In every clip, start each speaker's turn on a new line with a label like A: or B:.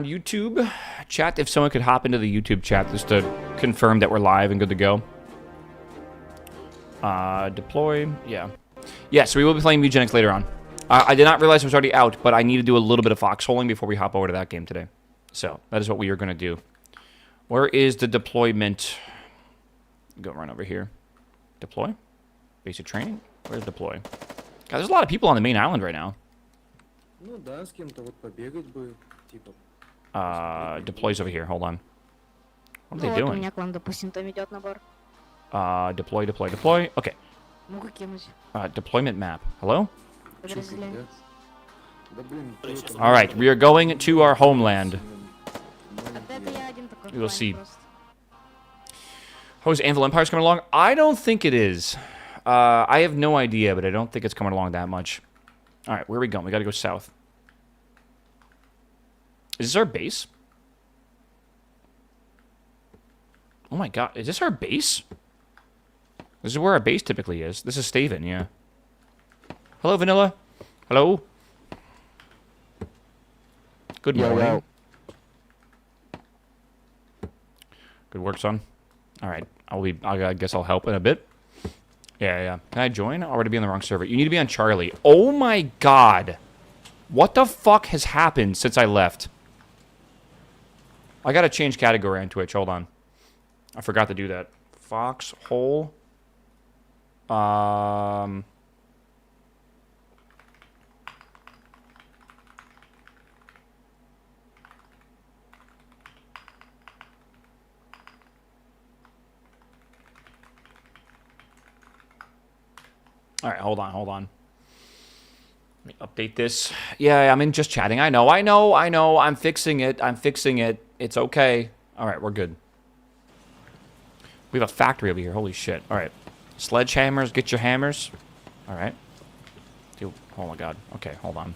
A: YouTube chat, if someone could hop into the YouTube chat just to confirm that we're live and good to go. Deploy, yeah. Yes, we will be playing Mugenics later on. I did not realize it was already out, but I need to do a little bit of foxholing before we hop over to that game today. So, that is what we are going to do. Where is the deployment? Go run over here. Deploy? Basic training? Where's deploy? God, there's a lot of people on the main island right now. Deploy's over here. Hold on. What are they doing? Deploy. Okay. Deployment map. Hello? Alright, we are going to our homeland. We will see. How is Anvil Empire's coming along? I don't think it is. I have no idea, but I don't think it's coming along that much. Alright, where are we going? We gotta go south. Is this our base? Oh my god, is this our base? This is where our base typically is. This is Staven, yeah. Hello, Vanilla. Hello. Good morning. Good work, son. Alright, I guess I'll help in a bit. Yeah. Can I join? I'll already be on the wrong server. You need to be on Charlie. Oh my god. What the fuck has happened since I left? I gotta change category on Twitch. Hold on. I forgot to do that. Foxhole. Alright, hold on. Let me update this. Yeah, I'm in just chatting. I know. I'm fixing it. It's okay. Alright, we're good. We have a factory over here. Holy shit. Alright. Sledgehammers, get your hammers. Alright. Dude, oh my god. Okay, hold on.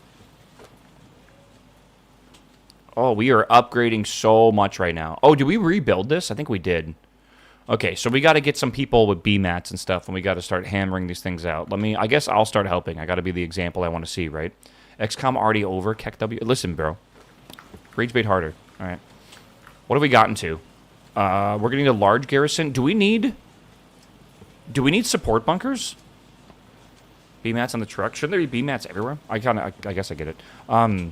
A: Oh, we are upgrading so much right now. Oh, did we rebuild this? I think we did. Okay, so we got to get some people with B-mats and stuff, and we got to start hammering these things out. I guess I'll start helping. I got to be the example I want to see, right? XCOM already over, KEKW. Listen, bro. Rage bait harder. All right. What have we gotten to? We're getting a large garrison. Do we need support bunkers? B-mats on the truck. Shouldn't there be B-mats everywhere? I guess I get it. I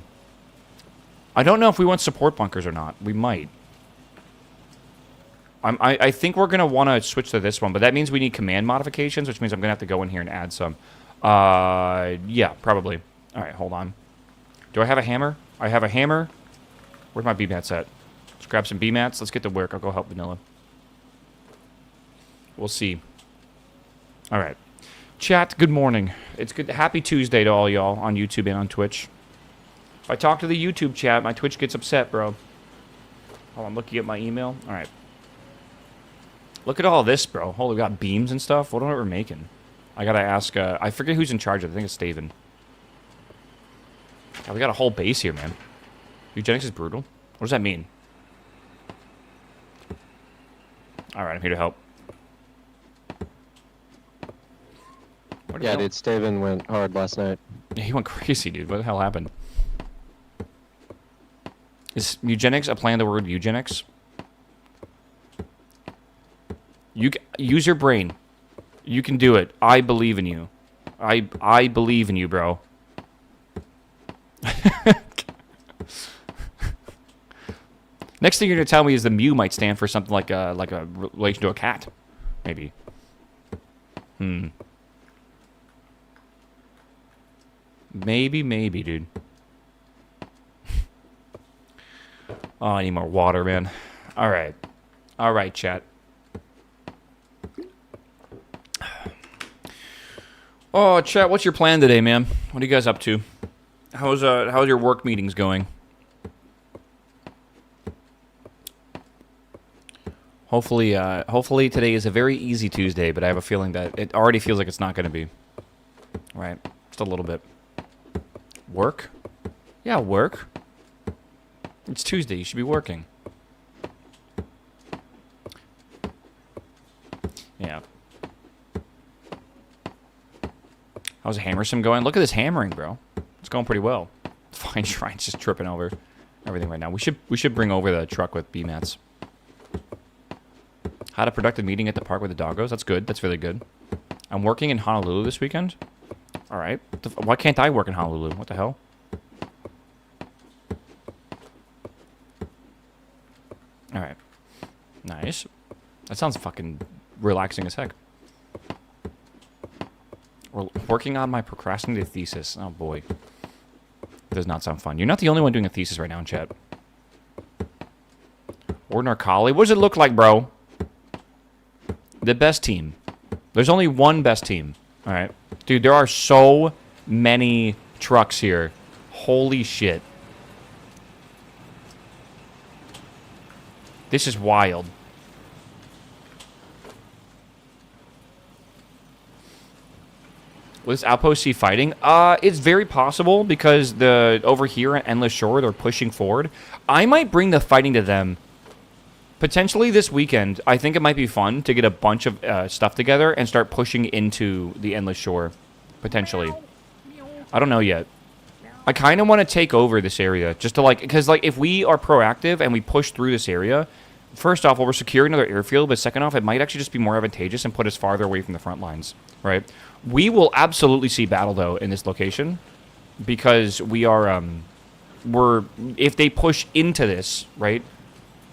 A: don't know if we want support bunkers or not. We might. I think we're going to want to switch to this one, but that means we need command modifications, which means I'm going to have to go in here and add some. Yeah, probably. All right, hold on. Do I have a hammer? I have a hammer. Where's my B-mats at? Let's grab some B-mats. Let's get to work. I'll go help Vanilla. We'll see. All right. Chat, good morning. It's good. Happy Tuesday to all y'all on YouTube and on Twitch. If I talk to the YouTube chat, my Twitch gets upset, bro. Hold on, looking at my email. All right. Look at all this, bro. Holy, we got beams and stuff. What are we making? I gotta ask, I forget who's in charge of it. I think it's Staven. God, we got a whole base here, man. Eugenics is brutal. What does that mean? Alright, I'm here to help.
B: Yeah, dude, Staven went hard last night.
A: Yeah, he went crazy, dude. What the hell happened? Is eugenics a play on the word eugenics? You use your brain. You can do it. I believe in you. I believe in you, bro. Next thing you're gonna tell me is the Mew might stand for something like a relation to a cat, maybe. Maybe, dude. Oh, I need more water, man. All right, chat. Oh, chat, what's your plan today, man? What are you guys up to? How's your work meetings going? Hopefully today is a very easy Tuesday, but I have a feeling that it already feels like it's not going to be. Right, just a little bit. Work? Yeah, work. It's Tuesday, you should be working. Yeah. How's Hammersome going? Look at this hammering, bro. It's going pretty well. Fine Shrine's just tripping over. everything right now. We should bring over the truck with B mats. Had a productive meeting at the park with the doggos. That's good. That's really good. I'm working in Honolulu this weekend. All right. Why can't I work in Honolulu? What the hell? All right. Nice. That sounds fucking relaxing as heck. We're working on my procrastinated thesis. Oh, boy. Does not sound fun. You're not the only one doing a thesis right now in chat. Or Narcali. What does it look like, bro? The best team. There's only one best team. All right. Dude, there are so many trucks here. Holy shit. This is wild. Will this outpost see fighting? It's very possible because over here at Endless Shore, they're pushing forward. I might bring the fighting to them potentially this weekend. I think it might be fun to get a bunch of stuff together and start pushing into the Endless Shore. Potentially. I don't know yet. I kind of want to take over this area just to because if we are proactive and we push through this area, first off, well, we're securing another airfield, but second off, it might actually just be more advantageous and put us farther away from the front lines, right? We will absolutely see battle, though, in this location because we are, if they push into this, right?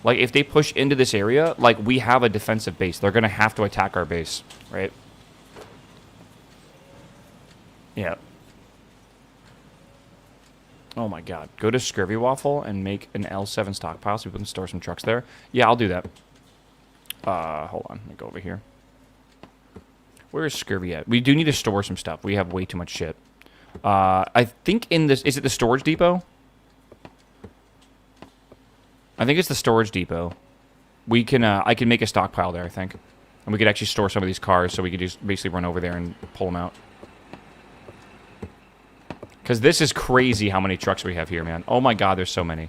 A: Like, if they push into this area, we have a defensive base. They're going to have to attack our base, right? Yeah. Oh, my God. Go to GiantWaffle and make an L7 stockpile so we can store some trucks there. Yeah, I'll do that. Hold on. Let me go over here. Where is Scurvy at? We do need to store some stuff. We have way too much shit. I think in this... Is it the storage depot? I think it's the storage depot. We can... I can make a stockpile there, I think. And we could actually store some of these cars so we could just basically run over there and pull them out. Because this is crazy how many trucks we have here, man. Oh my God, there's so many.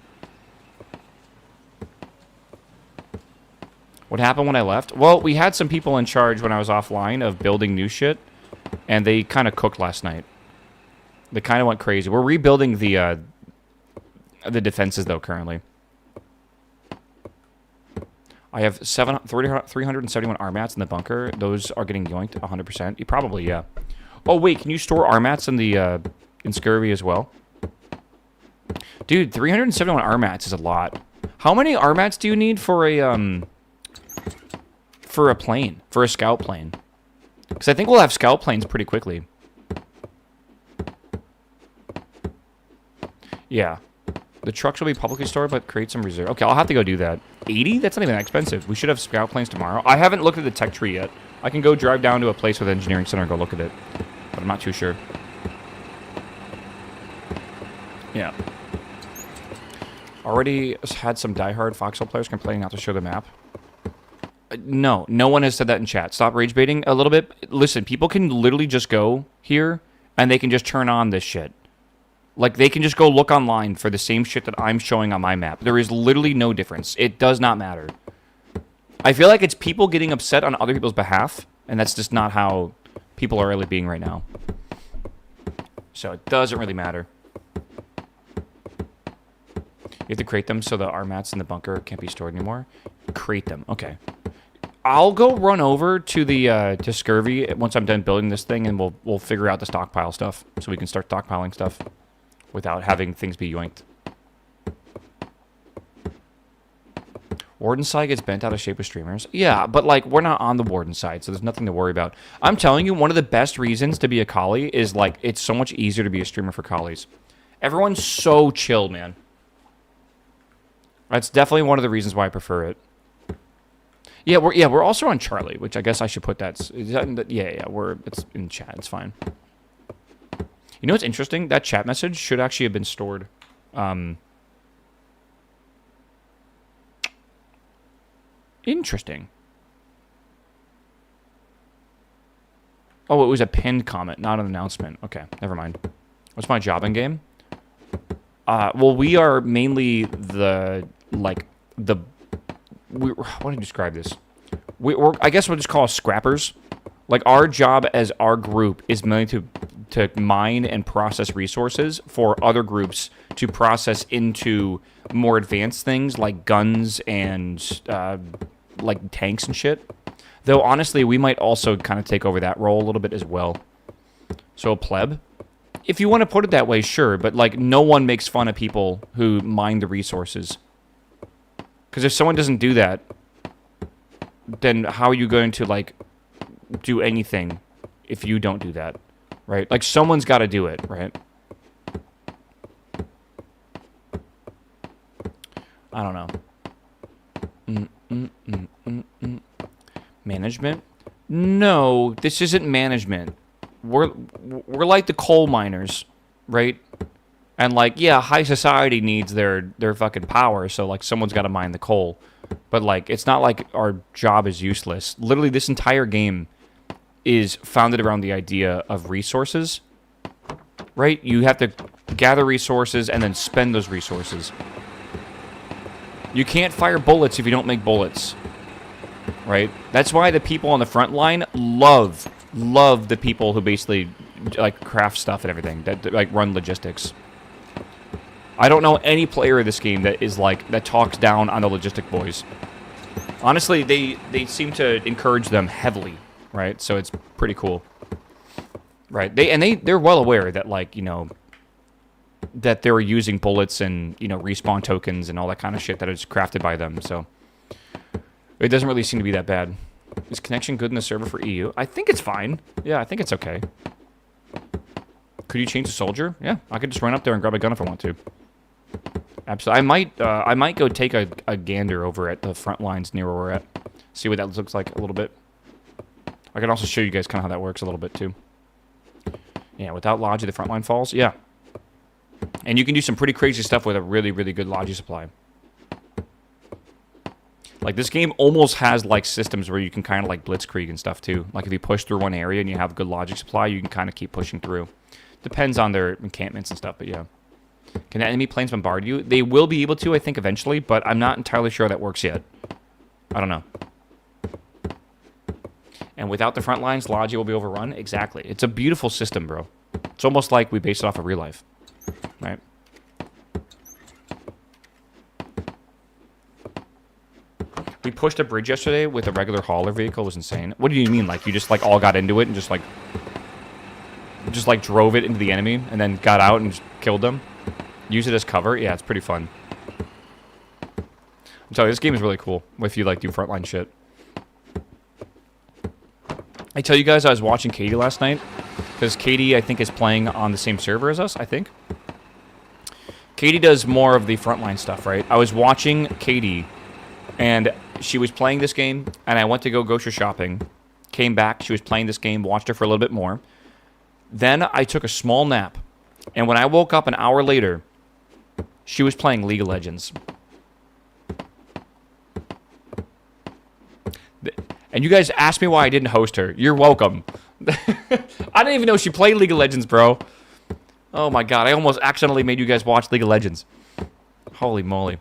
A: What happened when I left? Well, we had some people in charge when I was offline of building new shit, and they kind of cooked last night. They kind of went crazy. We're rebuilding the defenses, though, currently. I have 371 RMATs in the bunker. Those are getting yoinked 100%. Probably, yeah. Oh, wait, can you store RMATs in the in Scurvy as well? Dude, 371 RMATs is a lot. How many RMATs do you need for a plane, for a scout plane? Because I think we'll have scout planes pretty quickly. Yeah. The trucks will be publicly stored, but create some reserve. Okay, I'll have to go do that. 80? That's not even that expensive. We should have scout planes tomorrow. I haven't looked at the tech tree yet. I can go drive down to a place with an engineering center and go look at it. But I'm not too sure. Yeah. Already had some diehard Foxhole players complaining not to show the map. No one has said that in chat. Stop rage baiting a little bit. Listen, people can literally just go here and they can just turn on this shit. Like, they can just go look online for the same shit that I'm showing on my map. There is literally no difference. It does not matter. I feel like it's people getting upset on other people's behalf, and that's just not how people are really being right now. So it doesn't really matter. You have to crate them so the RMATs in the bunker can't be stored anymore. Crate them. Okay. I'll go run over to the to Scurvy once I'm done building this thing, and we'll figure out the stockpile stuff so we can start stockpiling stuff without having things be yoinked. Warden side gets bent out of shape with streamers. Yeah, but like we're not on the Warden side, so there's nothing to worry about. I'm telling you, one of the best reasons to be a collie is like it's so much easier to be a streamer for collies. Everyone's so chill, man. That's definitely one of the reasons why I prefer it. Yeah, we're also on Charlie, which I guess I should put that. It's in chat. It's fine. You know what's interesting? That chat message should actually have been stored. Interesting. Oh, it was a pinned comment, not an announcement. Okay, never mind. What's my job in game? Well, we are mainly how do you describe this? I guess we'll just call us scrappers. Like, our job as our group is mainly to to mine and process resources for other groups to process into more advanced things like guns and like tanks and shit. Though honestly, we might also kind of take over that role a little bit as well. So a pleb, if you want to put it that way, sure. But like, no one makes fun of people who mine the resources. Because if someone doesn't do that, then how are you going to like do anything if you don't do that, right? Like, someone's got to do it, right? I don't know. Management? No, this isn't management. We're like the coal miners, right? And like, yeah, high society needs their fucking power, so like someone's got to mine the coal. But like, it's not like our job is useless. Literally, this entire game is founded around the idea of resources, right? You have to gather resources and then spend those resources. You can't fire bullets if you don't make bullets, right? That's why the people on the front line love the people who basically like craft stuff and everything, that like run logistics. I don't know any player of this game that is like, that talks down on the logistic boys. Honestly, they seem to encourage them heavily, right? So it's pretty cool, right? They're well aware that, like, you know, that they're using bullets and, you know, respawn tokens and all that kind of shit that is crafted by them. So it doesn't really seem to be that bad. Is connection good in the server for EU? I think it's fine. Yeah, I think it's okay. Could you change the soldier? Yeah, I could just run up there and grab a gun if I want to. Absolutely. I might go take a gander over at the front lines near where we're at. See what that looks like a little bit. I can also show you guys kind of how that works a little bit too. Yeah, without Logi, the front line falls. Yeah. And you can do some pretty crazy stuff with a really, really good Logi supply. Like, this game almost has, like, systems where you can kind of, like, blitzkrieg and stuff, too. Like, if you push through one area and you have a good logic supply, you can kind of keep pushing through. Depends on their encampments and stuff, but yeah. Can the enemy planes bombard you? They will be able to, I think, eventually, but I'm not entirely sure that works yet. I don't know. And without the front lines, Logi will be overrun? Exactly. It's a beautiful system, bro. It's almost like we based it off of real life. Right? We pushed a bridge yesterday with a regular hauler vehicle. It was insane. What do you mean? Like, you just, like, all got into it and just, like, drove it into the enemy and then got out and just killed them? Use it as cover? Yeah, it's pretty fun. I'm telling you, this game is really cool if you, like, do frontline shit. I tell you guys, I was watching Katie last night, because Katie, I think, is playing on the same server as us, I think. Katie does more of the frontline stuff, right? I was watching Katie, and she was playing this game, and I went to go grocery shopping. Came back, she was playing this game, watched her for a little bit more. Then I took a small nap, and when I woke up an hour later, she was playing League of Legends. And you guys asked me why I didn't host her. You're welcome. I didn't even know she played League of Legends, bro. Oh my god, I almost accidentally made you guys watch League of Legends. Holy moly.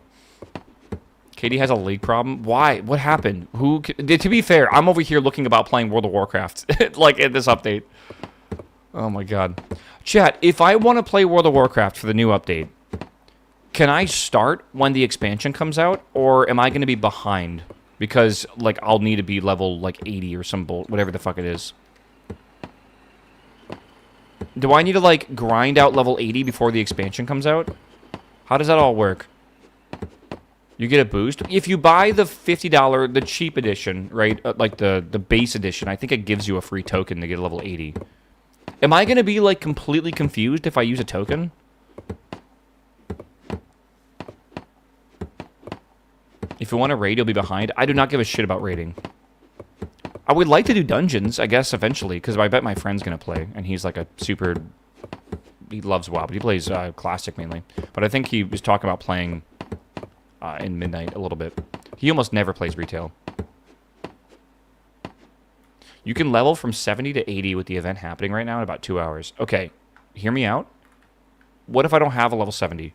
A: Katie has a league problem? Why? What happened? To be fair, I'm over here looking about playing World of Warcraft, like in this update. Oh my god. Chat, if I want to play World of Warcraft for the new update, can I start when the expansion comes out, or am I going to be behind? Because, like, I'll need to be level, like, 80 or some whatever the fuck it is. Do I need to, like, grind out level 80 before the expansion comes out? How does that all work? You get a boost? If you buy the $50, the cheap edition, right, like the base edition, I think it gives you a free token to get level 80. Am I going to be, like, completely confused if I use a token? If you want to raid, you'll be behind. I do not give a shit about raiding. I would like to do dungeons, I guess, eventually, because I bet my friend's going to play, and he's like a super... He loves WoW, but he plays Classic mainly. But I think he was talking about playing in Midnight a little bit. He almost never plays retail. You can level from 70 to 80 with the event happening right now in about 2 hours. Okay, hear me out. What if I don't have a level 70?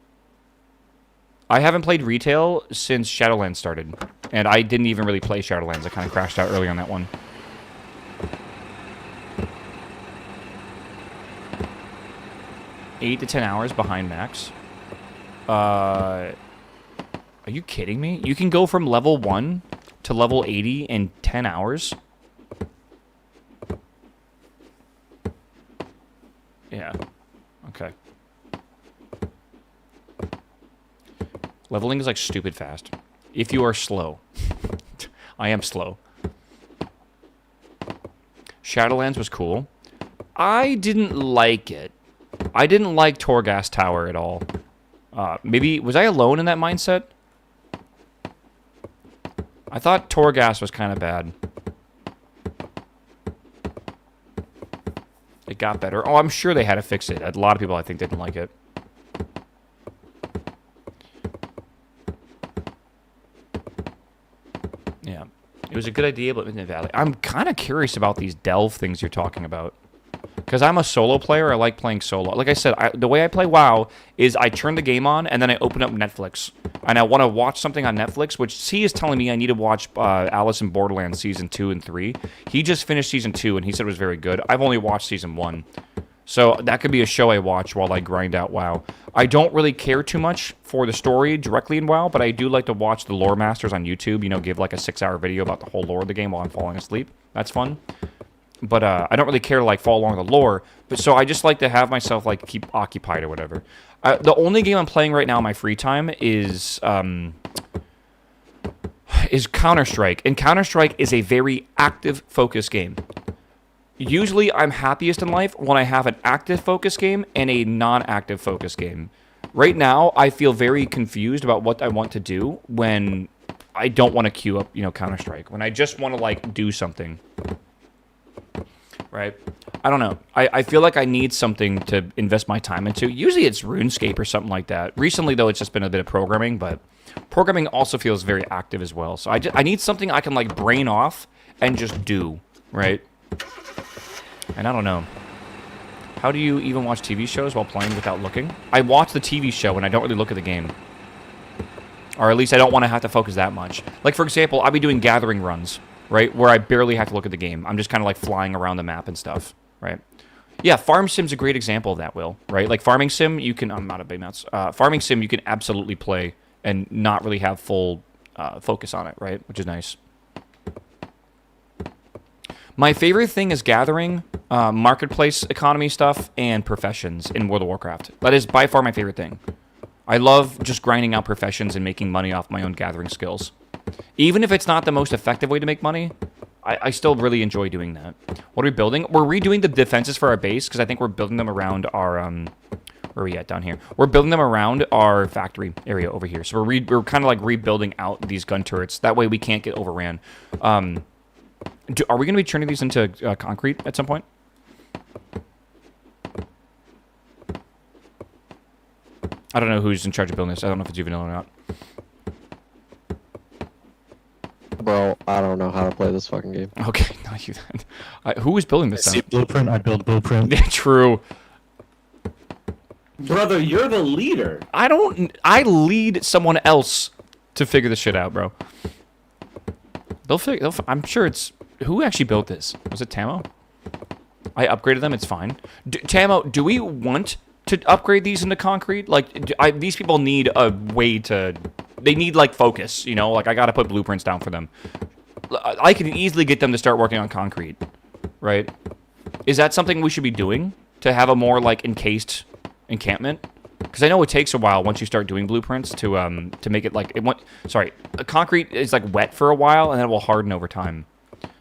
A: I haven't played retail since Shadowlands started, and I didn't even really play Shadowlands. I kind of crashed out early on that one. 8 to 10 hours behind max. Are you kidding me? You can go from level 1 to level 80 in 10 hours? Yeah. Okay. Leveling is like stupid fast. If you are slow. I am slow. Shadowlands was cool. I didn't like it. I didn't like Torghast Tower at all. Maybe, was I alone in that mindset? I thought Torghast was kind of bad. It got better. Oh, I'm sure they had to fix it. A lot of people, I think, didn't like it. Yeah. It was a good idea, but in the Valley. I'm kind of curious about these delve things you're talking about. Because I'm a solo player, I like playing solo. Like I said, the way I play WoW is I turn the game on, and then I open up Netflix. And I want to watch something on Netflix, which he is telling me I need to watch Alice in Borderlands Season 2 and 3. He just finished Season 2, and he said it was very good. I've only watched Season 1. So that could be a show I watch while I grind out WoW. I don't really care too much for the story directly in WoW, but I do like to watch the lore masters on YouTube, you know, give like a 6-hour video about the whole lore of the game while I'm falling asleep. That's fun. But I don't really care to like follow along the lore. But so I just like to have myself like keep occupied or whatever. The only game I'm playing right now in my free time is Counter-Strike, and Counter-Strike is a very active focus game. Usually, I'm happiest in life when I have an active focus game and a non-active focus game. Right now, I feel very confused about what I want to do when I don't want to queue up, you know, Counter-Strike. When I just want to like do something. Right? I don't know. I feel like I need something to invest my time into. Usually it's RuneScape or something like that. Recently, though, it's just been a bit of programming, but programming also feels very active as well. So I need something I can, like, brain off and just do, right? And I don't know. How do you even watch TV shows while playing without looking? I watch the TV show and I don't really look at the game. Or at least I don't want to have to focus that much. Like, for example, I'll be doing gathering runs. Right, where I barely have to look at the game. I'm just kind of like flying around the map and stuff, right? Yeah, Farm Sim's a great example of that, Will, right? Like Farming Sim, you can, I'm out of Baymounts. Farming Sim, you can absolutely play and not really have full focus on it, right? Which is nice. My favorite thing is gathering, marketplace economy stuff, and professions in World of Warcraft. That is by far my favorite thing. I love just grinding out professions and making money off my own gathering skills. Even if it's not the most effective way to make money, I still really enjoy doing that. What are we building? We're redoing the defenses for our base, because I think we're building them around our, where are we at down here? We're building them around our factory area over here. So we're kind of like rebuilding out these gun turrets. That way we can't get overran. Are we going to be turning these into concrete at some point? I don't know who's in charge of building this. I don't know if it's even or not.
B: Bro, I don't know how to play this fucking game.
A: Okay, not you then. Who was building this?
C: I see blueprint, I build blueprint.
A: Yeah, true.
D: Brother, you're the leader.
A: I lead someone else to figure this shit out, bro. I'm sure it's... Who actually built this? Was it Tamo? I upgraded them, it's fine. Tamo, do we want to upgrade these into concrete? Like, these people need a way to... They need, like, focus, you know? Like, I gotta put blueprints down for them. I can easily get them to start working on concrete, right? Is that something we should be doing? To have a more, like, encased encampment? Because I know it takes a while once you start doing blueprints to make it, like... concrete is, like, wet for a while, and then it will harden over time.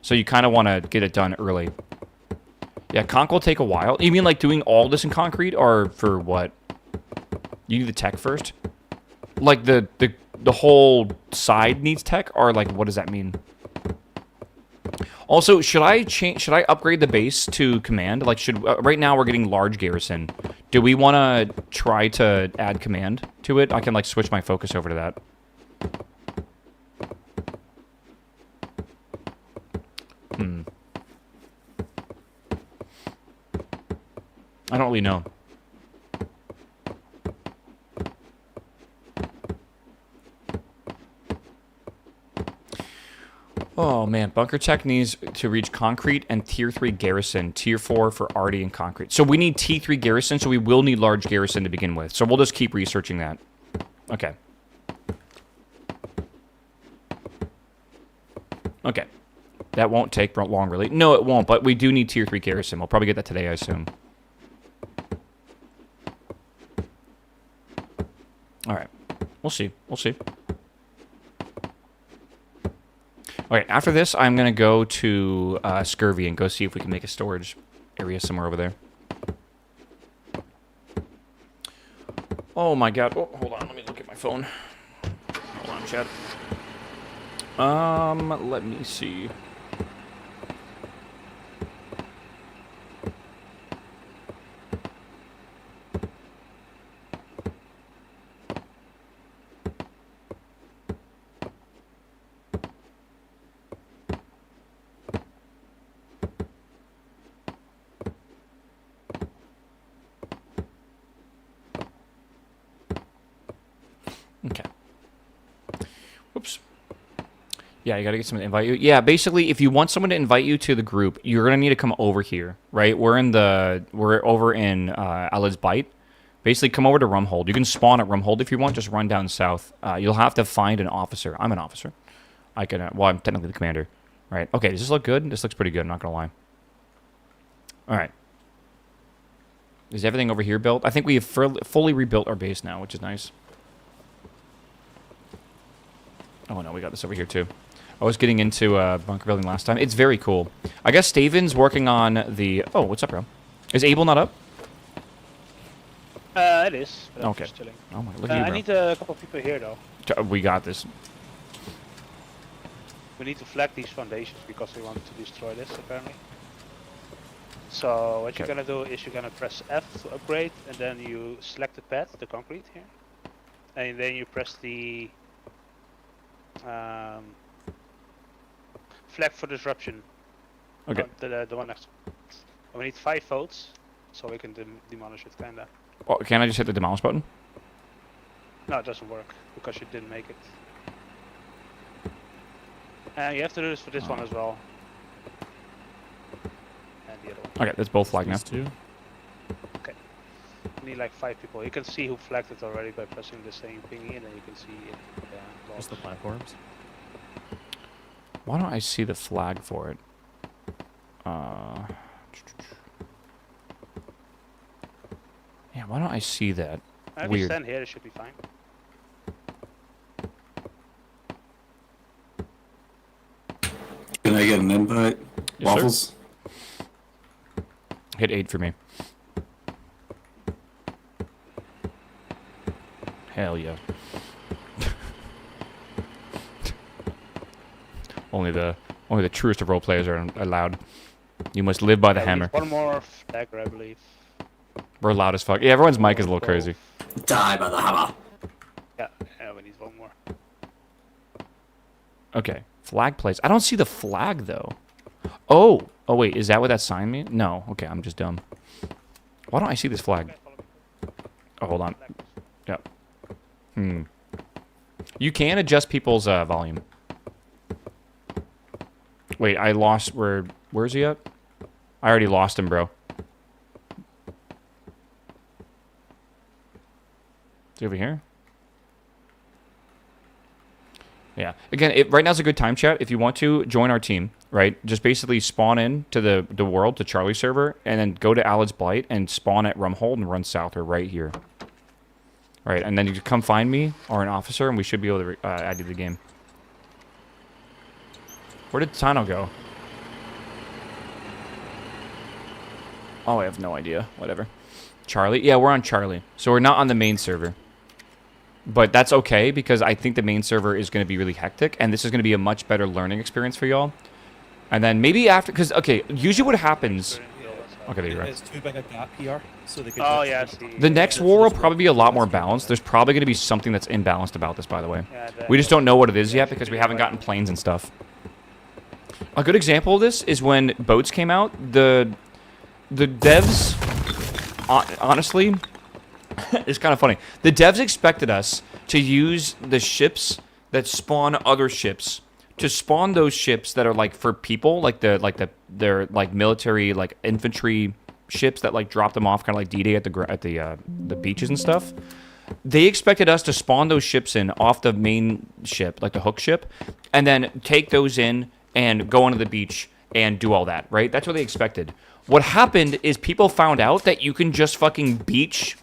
A: So you kind of want to get it done early. Yeah, conch will take a while. You mean, like, doing all this in concrete, or for what? You need the tech first? Like, the whole side needs tech, or like what does that mean? Also, should I upgrade the base to command? Like, right now we're getting large garrison. Do we want to try to add command to it? I can like switch my focus over to that. I don't really know. Oh man, bunker tech needs to reach concrete and tier 3 garrison, tier 4 for arty and concrete. So we need T3 garrison, so we will need large garrison to begin with. So we'll just keep researching that. Okay. Okay. That won't take long, really. No, it won't, but we do need tier 3 garrison. We'll probably get that today, I assume. Alright. We'll see. We'll see. Alright, after this, I'm going to go to Scurvy and go see if we can make a storage area somewhere over there. Oh my god. Oh, hold on. Let me look at my phone. Hold on, chat. Let me see. Okay. Whoops. Yeah, you gotta get someone to invite you. Yeah, basically, if you want someone to invite you to the group, you're gonna need to come over here, right? We're over in Alad's Bite. Basically, come over to Rumhold. You can spawn at Rumhold if you want. Just run down south. You'll have to find an officer. I'm an officer. I can. Well, I'm technically the commander, right? Okay, does this look good? This looks pretty good. I'm not gonna lie. All right. Is everything over here built? I think we have fully rebuilt our base now, which is nice. Oh no, we got this over here too. I was getting into bunker building last time. It's very cool. I guess Staven's working on the... Oh, what's up, bro? Is Abel not up?
D: It is. But I'm
A: Okay.
D: just chilling.
A: Oh my, look at you,
D: I
A: bro.
D: need a couple of people here though.
A: We got this.
D: We need to flag these foundations because we want to destroy this apparently. So what you're gonna do is you're gonna press F to upgrade, and then you select the pad, the concrete here, and then you press the flag for disruption.
A: Okay.
D: The one next to it. And we need 5 votes, so we can demolish it kinda.
A: Oh, can I just hit the demolish button?
D: No, it doesn't work because you didn't make it. And you have to do this for this one as well. And the other one.
A: Okay, that's both flagged now.
C: These two.
D: Okay. You need like 5 people. You can see who flagged it already by pressing the same thingy, and then you can see it.
C: Just the platforms.
A: Why don't I see the flag for it? Yeah, why don't I see that?
D: If you
A: Weird.
D: stand here, it should be fine.
E: Can I get an invite?
A: Yes, sir.
E: Waffles?
A: Hit 8 for me. Hell yeah. only the truest of role players are allowed. You must live by the
D: We
A: hammer.
D: need one more flagger, I believe.
A: We're loud as fuck. Yeah, everyone's mic is a little crazy.
E: Die by the hammer.
D: Yeah, we need one more.
A: Okay, flag place. I don't see the flag though. Oh wait, is that what that sign means? No. Okay, I'm just dumb. Why don't I see this flag?
D: Okay, follow me.
A: Oh, hold on. Yep. You can adjust people's volume. Wait, I lost. Where's he at? I already lost him, bro. Is he over here? Yeah. Again, right now's a good time, chat. If you want to join our team, right? Just basically spawn in to the world, to Charlie server, and then go to Alad's Blight and spawn at Rumhold and run south or right here. Right, and then you come find me or an officer, and we should be able to add you to the game. Where did Tano go? Oh, I have no idea. Whatever. Charlie? Yeah, we're on Charlie. So we're not on the main server. But that's okay, because I think the main server is going to be really hectic, and this is going to be a much better learning experience for y'all. And then maybe after... Because, okay, usually what happens... Okay, there you are.
C: It's too big a gap here, so they could
D: Oh
C: just-
D: yeah, I see.
A: The next war will probably be a lot more balanced. There's probably going to be something that's imbalanced about this, by the way.
D: Yeah,
A: We just don't know what it is yet, because we haven't gotten planes and stuff. A good example of this is when boats came out. The devs... Honestly... It's kind of funny. The devs expected us to use the ships that spawn other ships to spawn those ships that are like for people, like they're like military like infantry ships that like drop them off kind of like D-Day at the beaches and stuff. They expected us to spawn those ships in off the main ship, like the hook ship, and then take those in and go onto the beach and do all that, right? That's what they expected. What happened is people found out that you can just fucking beach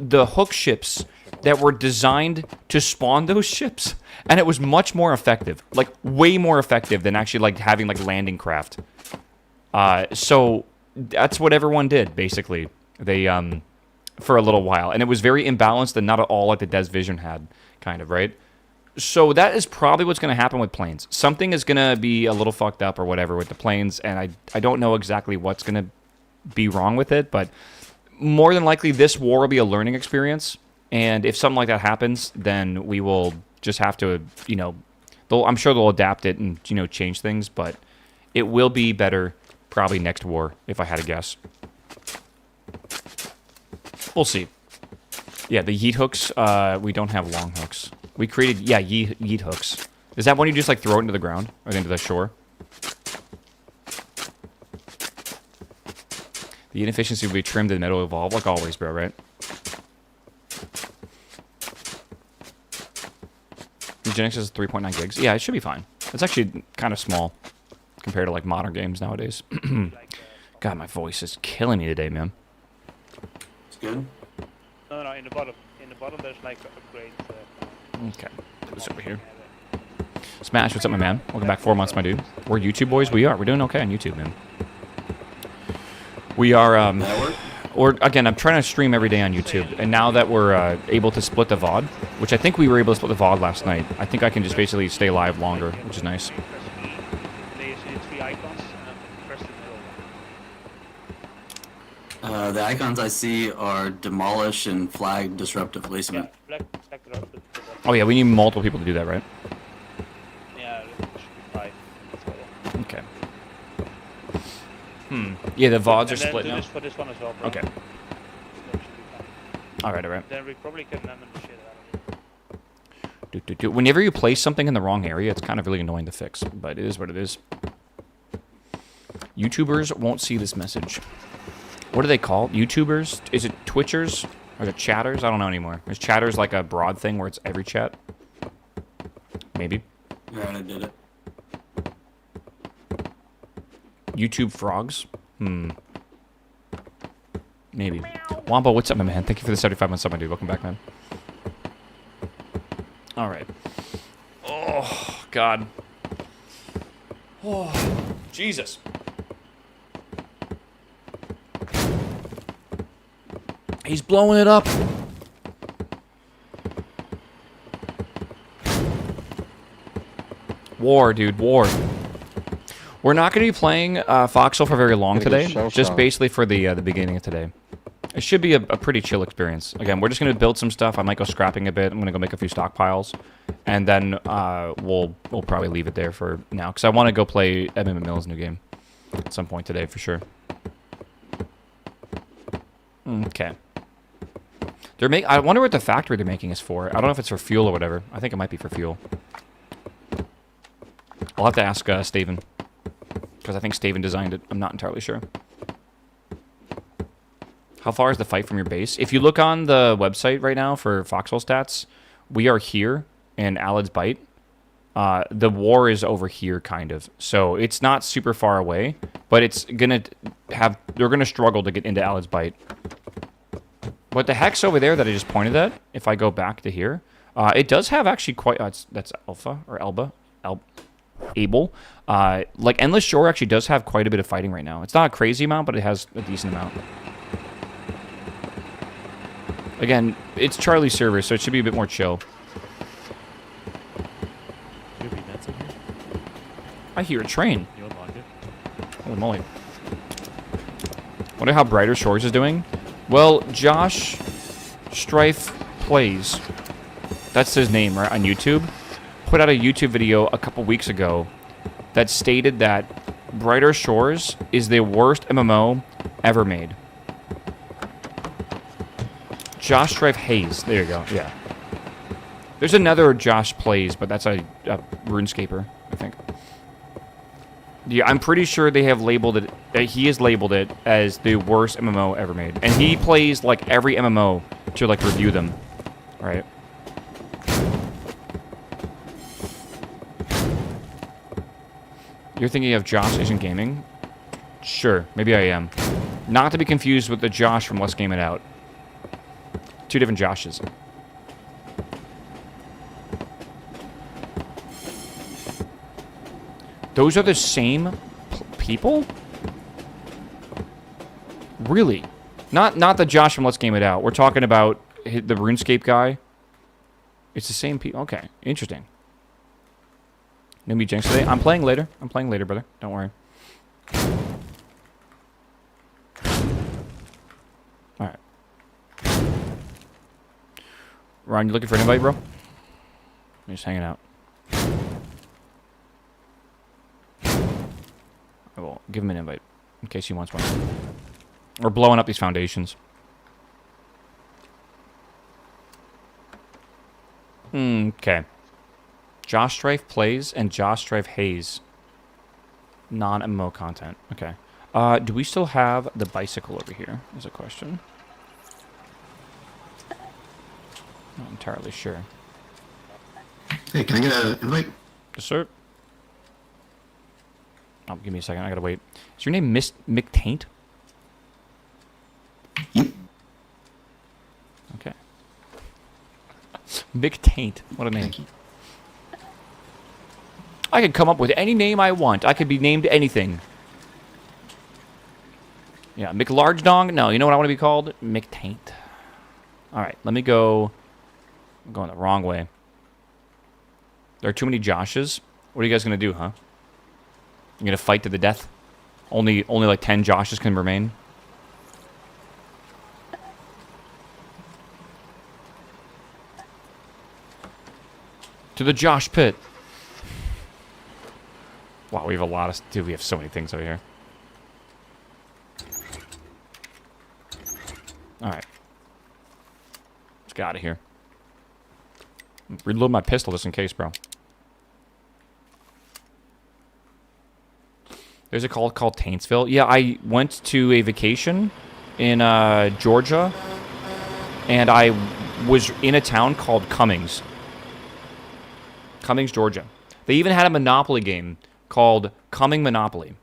A: the hook ships that were designed to spawn those ships, and it was much more effective, like way more effective than actually like having like landing craft. So that's what everyone did basically. They for a little while, and it was very imbalanced and not at all like the Des Vision had, kind of, right? So that is probably what's going to happen with planes. Something is going to be a little fucked up or whatever with the planes, and I don't know exactly what's going to be wrong with it, but more than likely this war will be a learning experience, and if something like that happens, then we will just have to, you know, I'm sure they'll adapt it and, you know, change things, but it will be better probably next war, if I had to guess. We'll see. Yeah, the yeet hooks, we don't have long hooks. We created, yeah, yeet hooks. Is that when you just, like, throw it into the ground? Or into the shore? The inefficiency will be trimmed and metal evolve, like always, bro, right? Eugenics is 3.9 gigs. Yeah, it should be fine. It's actually kind of small compared to, like, modern games nowadays. God, my voice is killing me today, man.
E: It's good.
D: No, in the bottom. In the bottom there's like a upgrade.
A: Okay, put this over here. Smash, what's up, my man? Welcome back 4 months, my dude. We're YouTube boys. We are. We're doing okay on YouTube, man. We are, again, I'm trying to stream every day on YouTube, and now that we're able to split the VOD, which I think we were able to split the VOD last night, I think I can just basically stay live longer, which is nice.
D: They see the 3 icons and then press the middle one.
E: The icons I see are demolish and flag disruptive placement.
D: Yeah, black
A: Oh yeah, we need multiple people to do that, right?
D: Yeah, that should be 5. That's better.
A: Okay. Yeah, the VODs are
D: And then
A: split
D: do
A: now.
D: this for this one as well, bro.
A: Okay.
D: That should be fine.
A: Alright.
D: Then we probably can lemon the shit out of it.
A: Whenever you place something in the wrong area, it's kind of really annoying to fix, but it is what it is. YouTubers won't see this message. What are they called? YouTubers? Is it Twitchers? Or the chatters? I don't know anymore. Is chatters like a broad thing where it's every chat? Maybe.
E: Alright, I did it.
A: YouTube frogs? Maybe. Wampa, what's up, my man? Thank you for the 75 months sub, my dude. Welcome back, man. Alright. Oh, God. Oh, Jesus. He's blowing it up. War, dude, war. We're not going to be playing FOXHOLE for very long today, just basically for the beginning of today. It should be a pretty chill experience. Again, we're just going to build some stuff. I might go scrapping a bit. I'm going to go make a few stockpiles, and then we'll probably leave it there for now, because I want to go play Edmund McMillan's new game at some point today for sure. Okay. I wonder what the factory they're making is for. I don't know if it's for fuel or whatever. I think it might be for fuel. I'll have to ask Steven, because I think Steven designed it. I'm not entirely sure. How far is the fight from your base? If you look on the website right now for FOXHOLE stats, we are here in Alad's Bite. The war is over here, kind of. So it's not super far away, but it's gonna have. They're gonna struggle to get into Alad's Bite. What the heck's over there that I just pointed at? If I go back to here, it does have actually quite. That's Alpha or Elba, Able. Like Endless Shore actually does have quite a bit of fighting right now. It's not a crazy amount, but it has a decent amount. Again, it's Charlie's server, so it should be a bit more chill.
C: Should be nuts in here.
A: I hear a train.
C: You unlock it.
A: Holy moly. Wonder how Brighter Shores is doing. Well, Josh Strife Plays, that's his name, right, on YouTube, put out a YouTube video a couple weeks ago that stated that Brighter Shores is the worst MMO ever made. Josh Strife Hayes. There you go. Yeah. There's another Josh Plays, but that's a RuneScaper, I think. Yeah, I'm pretty sure they have labeled it. He has labeled it as the worst MMO ever made, and he plays like every MMO to like review them, right? You're thinking of Josh Asian Gaming? Sure, maybe I am. Not to be confused with the Josh from Let's Game It Out. Two different Joshes. Those are the same people? Really? Not the Josh from Let's Game It Out. We're talking about the RuneScape guy. It's the same people. Okay, interesting. No me jinx today. I'm playing later. I'm playing later, brother. Don't worry. Alright. Ron, you looking for an invite, bro? I'm just hanging out. I will give him an invite in case he wants one. We're blowing up these foundations. Okay. Josh Strife Plays and Josh Strife Haze. Non-MMO content. Okay. Do we still have the bicycle over here? Is a question. Not entirely sure.
F: Hey, can I get an invite?
A: Yes, sir. Oh, give me a second. I gotta wait. Is your name Mick Taint?
F: Yep.
A: Okay. Mick Taint. What a name.
F: Thank you.
A: I could come up with any name I want. I could be named anything. Yeah, Mick Large Dong? No, you know what I want to be called? Mick Taint. Alright, let me go. I'm going the wrong way. There are too many Joshes. What are you guys going to do, huh? You going to fight to the death? Only like 10 Joshes can remain? To the Josh pit. Wow, we have a lot of... Dude, we have so many things over here. Alright. Let's get out of here. Reload my pistol just in case, bro. There's a call called Taintsville. Yeah, I went to a vacation in Georgia. And I was in a town called Cummings. Cummings, Georgia. They even had a Monopoly game called Cumming Monopoly.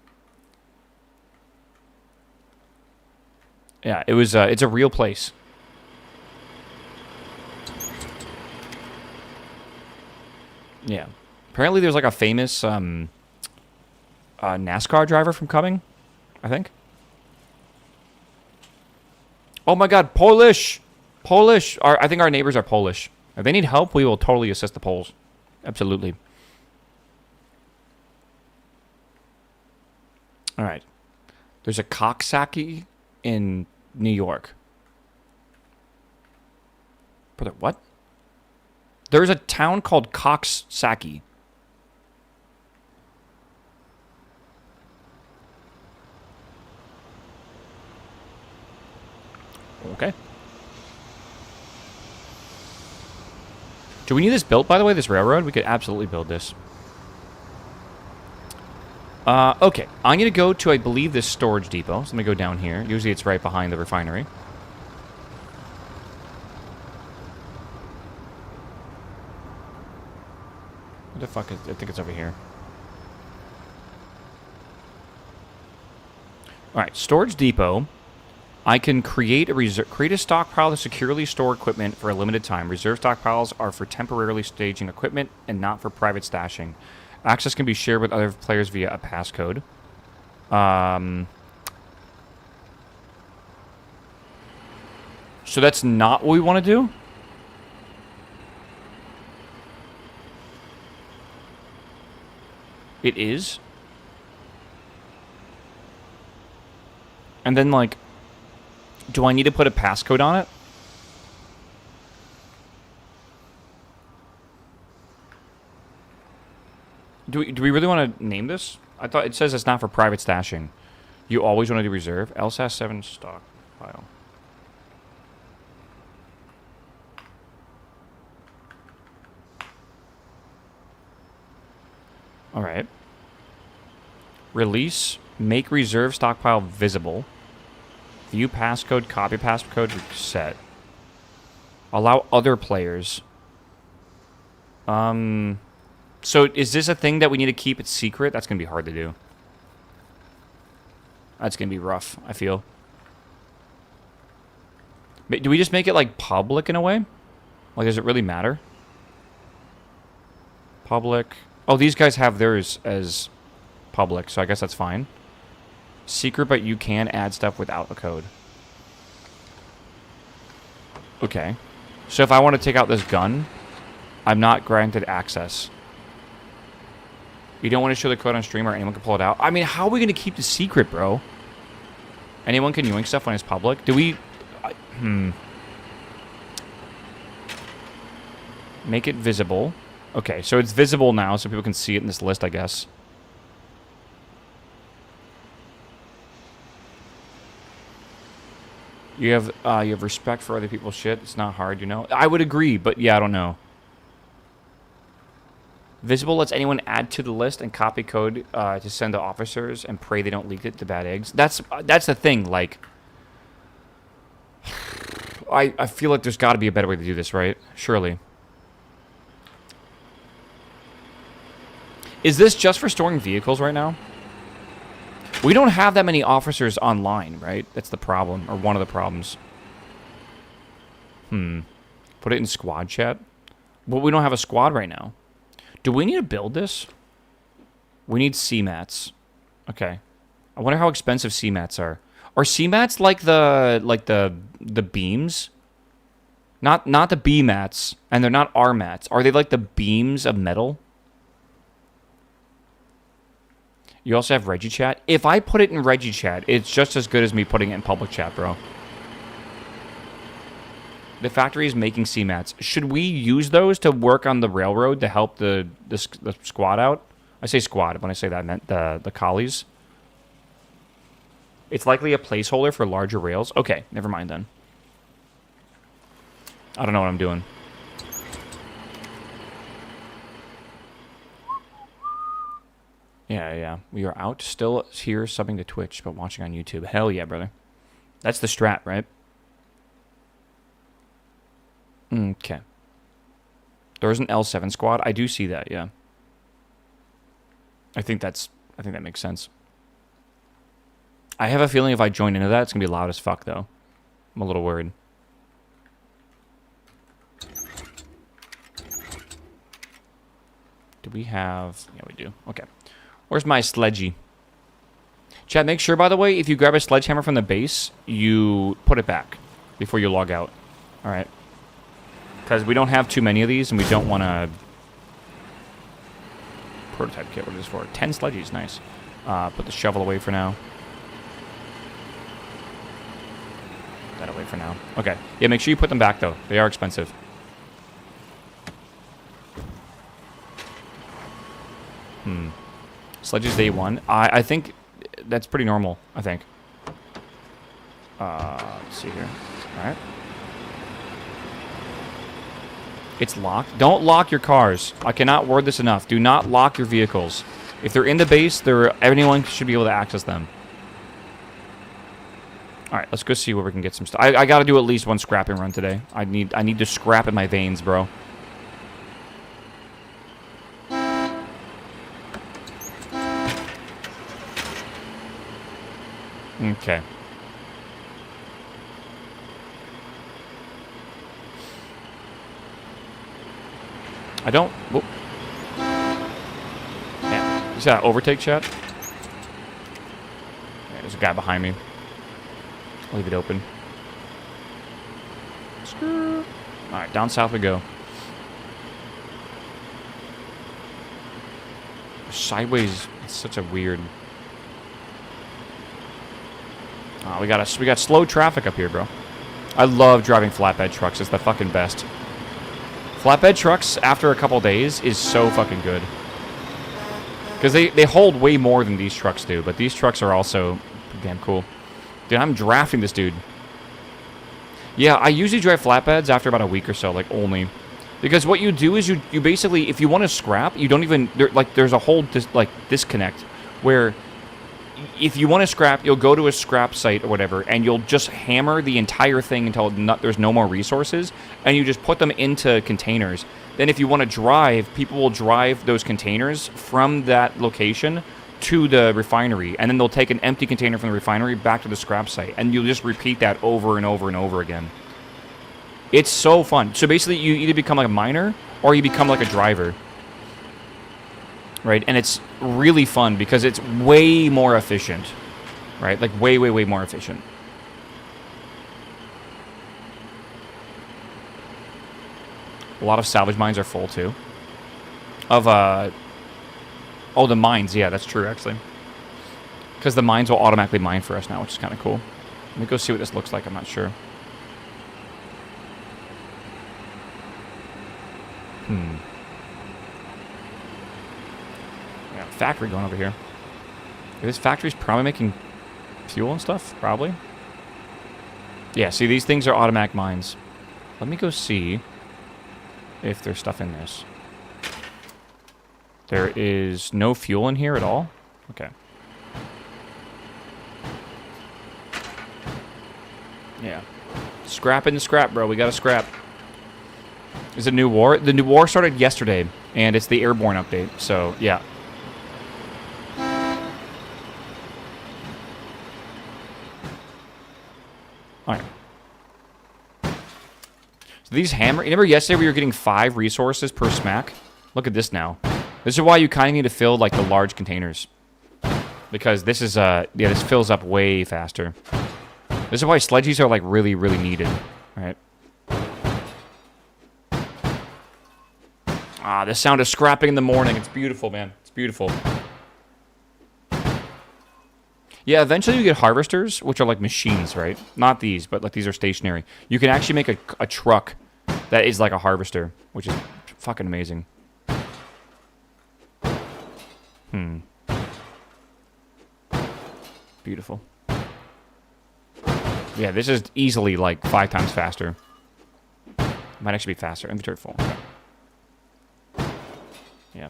A: Yeah, it was. It's a real place. Yeah. Apparently, there's like a famous NASCAR driver from Cumming, I think. Oh my God, Polish! Polish! I think our neighbors are Polish. If they need help, we will totally assist the Poles. Absolutely. All right. There's a Coxsackie in New York. Brother, what? There's a town called Coxsackie. Okay. Do we need this built, by the way, this railroad? We could absolutely build this. Okay. I'm going to go to, I believe, this storage depot. So let me go down here. Usually it's right behind the refinery. What the fuck is... I think it's over here. Alright, storage depot. I can create a stockpile to securely store equipment for a limited time. Reserve stockpiles are for temporarily staging equipment and not for private stashing. Access can be shared with other players via a passcode. So that's not what we want to do? It is? And then, like... Do I need to put a passcode on it? Do we really want to name this? I thought it says it's not for private stashing. You always want to do reserve. LSAS 7 stockpile. All right. Release, make reserve stockpile visible. View passcode, copy passcode, reset. Allow other players. So is this a thing that we need to keep it secret? That's going to be hard to do. That's going to be rough, I feel. Do we just make it, like, public in a way? Like, does it really matter? Public. Oh, these guys have theirs as public, so I guess that's fine. Secret, but you can add stuff without a code. Okay. So if I want to take out this gun, I'm not granted access. You don't want to show the code on stream or anyone can pull it out? I mean, how are we going to keep the secret, bro? Anyone can yoink stuff when it's public? Do we... Make it visible. Okay, so it's visible now, so people can see it in this list, I guess. You have respect for other people's shit. It's not hard, you know. I would agree, but yeah, I don't know. Visible lets anyone add to the list and copy code to send to officers and pray they don't leak it to bad eggs. That's the thing. Like, I feel like there's got to be a better way to do this, right? Surely. Is this just for storing vehicles right now? We don't have that many officers online, right? That's the problem, or one of the problems. Put it in squad chat? Well, we don't have a squad right now. Do we need to build this? We need CMATs. Okay. I wonder how expensive CMATs are. Are CMATs like the beams? Not the B mats, and they're not R mats. Are they like the beams of metal? You also have Reggie chat. If I put it in Reggie chat, it's just as good as me putting it in public chat, bro. The factory is making CMATs. Should we use those to work on the railroad to help the squad out? I say squad. When I say that, I meant the collies. It's likely a placeholder for larger rails. Okay, never mind then. I don't know what I'm doing. Yeah. We are out, still here, subbing to Twitch, but watching on YouTube. Hell yeah, brother. That's the strat, right? Okay. There's an L7 squad. I do see that, yeah. I think that makes sense. I have a feeling if I join into that, it's going to be loud as fuck, though. I'm a little worried. Do we have... Yeah, we do. Okay. Where's my sledgy? Chad, make sure, by the way, if you grab a sledgehammer from the base, you put it back before you log out. All right. Because we don't have too many of these, and we don't want to... Prototype kit, what is this for? 10 sledgies, nice. Put the shovel away for now. Put that away for now. Okay. Yeah, make sure you put them back, though. They are expensive. Sledges day one. I think that's pretty normal, I think. Let's see here. All right. It's locked. Don't lock your cars. I cannot word this enough. Do not lock your vehicles. If they're in the base, anyone should be able to access them. All right, let's go see where we can get some stuff. I got to do at least one scrapping run today. I need to scrap in my veins, bro. Okay. I don't... Whoop. Yeah. Is that overtake, chat? Yeah, there's a guy behind me. Leave it open. Alright, down south we go. Sideways, it's such a weird... we got slow traffic up here, bro. I love driving flatbed trucks. It's the fucking best. Flatbed trucks, after a couple days, is so fucking good. Because they hold way more than these trucks do, but these trucks are also damn cool. Dude, I'm drafting this dude. Yeah, I usually drive flatbeds after about a week or so, like, only. Because what you do is you basically, if you want to scrap, you don't even, there's a whole disconnect where if you want to scrap, you'll go to a scrap site or whatever, and you'll just hammer the entire thing until there's no more resources, and you just put them into containers. Then if you want to drive, people will drive those containers from that location to the refinery, and then they'll take an empty container from the refinery back to the scrap site, and you'll just repeat that over and over and over again. It's so fun. So basically, you either become like a miner, or you become like a driver. Right? And it's really fun because it's way more efficient. Right? Like way, way, way more efficient. A lot of salvage mines are full too. Oh, the mines. Yeah, that's true actually. Because the mines will automatically mine for us now, which is kind of cool. Let me go see what this looks like. I'm not sure. Yeah, factory going over here. This factory's probably making fuel and stuff, probably. Yeah, see, these things are automatic mines. Let me go see if there's stuff in this. There is no fuel in here at all? Okay. Yeah. Scrap in the scrap, bro. We gotta scrap. Is it a new war? The new war started yesterday, and it's the airborne update, so yeah. Alright. So these hammer... Remember yesterday we were getting 5 resources per smack? Look at this now. This is why you kind of need to fill, like, the large containers. Because this is, yeah, this fills up way faster. This is why sledgies are, like, really, really needed. Alright. Ah, the sound of scrapping in the morning. It's beautiful, man. It's beautiful. Yeah, eventually you get harvesters, which are like machines, right? Not these, but like these are stationary. You can actually make a truck that is like a harvester, which is fucking amazing. Beautiful. Yeah, this is easily like 5 times faster. Might actually be faster. Inventory full. Yeah.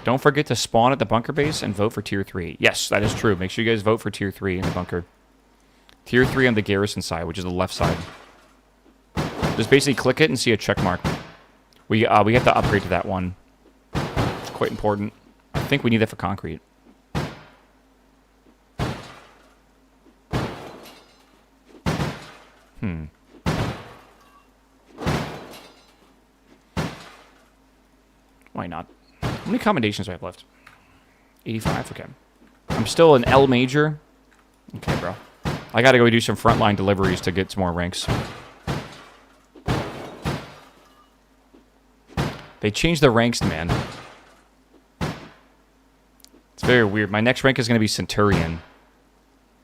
A: Don't forget to spawn at the bunker base and vote for Tier 3. Yes, that is true. Make sure you guys vote for Tier 3 in the bunker. Tier 3 on the garrison side, which is the left side. Just basically click it and see a check mark. We have to upgrade to that one. It's quite important. I think we need that for concrete. Why not? How many commendations do I have left? 85? Okay. I'm still an L major. Okay, bro. I gotta go do some frontline deliveries to get some more ranks. They changed the ranks, man. It's very weird. My next rank is gonna be Centurion.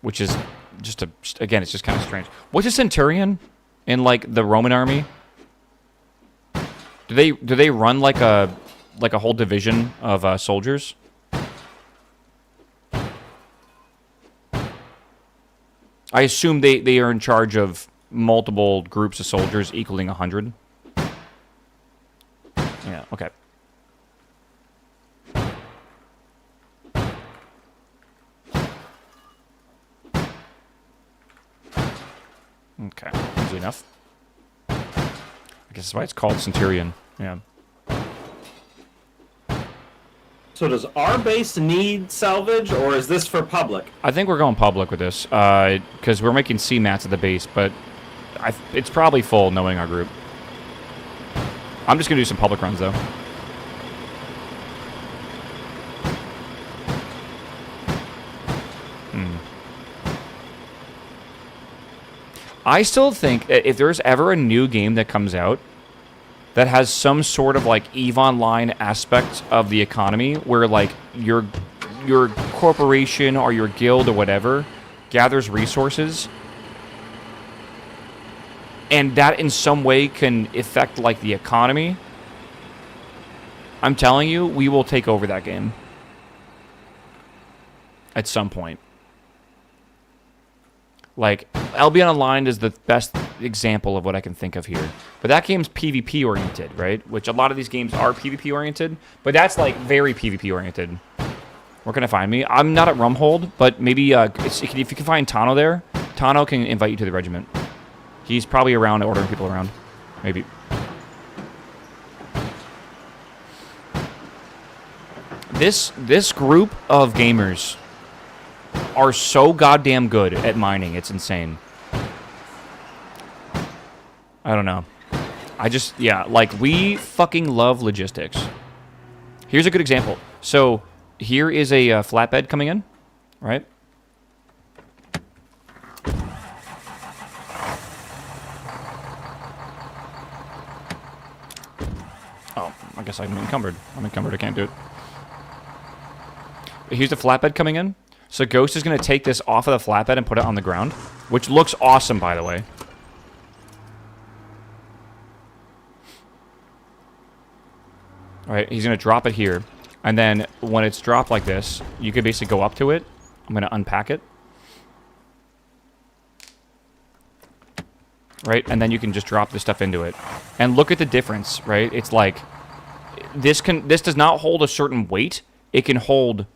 A: Which is just a... Again, it's just kind of strange. What's a Centurion in, like, the Roman army? Do they run like a whole division of soldiers? I assume they are in charge of multiple groups of soldiers equaling 100. Yeah, okay. Okay, easy enough. I guess that's why it's called Centurion. Yeah.
G: So does our base need salvage, or is this for public?
A: I think we're going public with this, because we're making C mats at the base, but it's probably full knowing our group. I'm just going to do some public runs, though. I still think that if there's ever a new game that comes out that has some sort of like EVE Online aspect of the economy where like your corporation or your guild or whatever gathers resources and that in some way can affect like the economy, I'm telling you, we will take over that game at some point. Like, Albion Online is the best example of what I can think of here. But that game's PvP oriented, right? Which a lot of these games are PvP oriented, but that's like very PvP oriented. Where can I find me? I'm not at Rumhold, but maybe if you can find Tano there, Tano can invite you to the regiment. He's probably around ordering people around. Maybe. This group of gamers are so goddamn good at mining. It's insane. I don't know. Yeah, like, we fucking love logistics. Here's a good example. So, here is a flatbed coming in, right? Oh, I guess I'm encumbered. I can't do it. Here's the flatbed coming in. So Ghost is going to take this off of the flatbed and put it on the ground, which looks awesome, by the way. All right, he's going to drop it here. And then when it's dropped like this, you can basically go up to it. I'm going to unpack it. Right? And then you can just drop this stuff into it. And look at the difference, right? It's like this does not hold a certain weight. It can hold,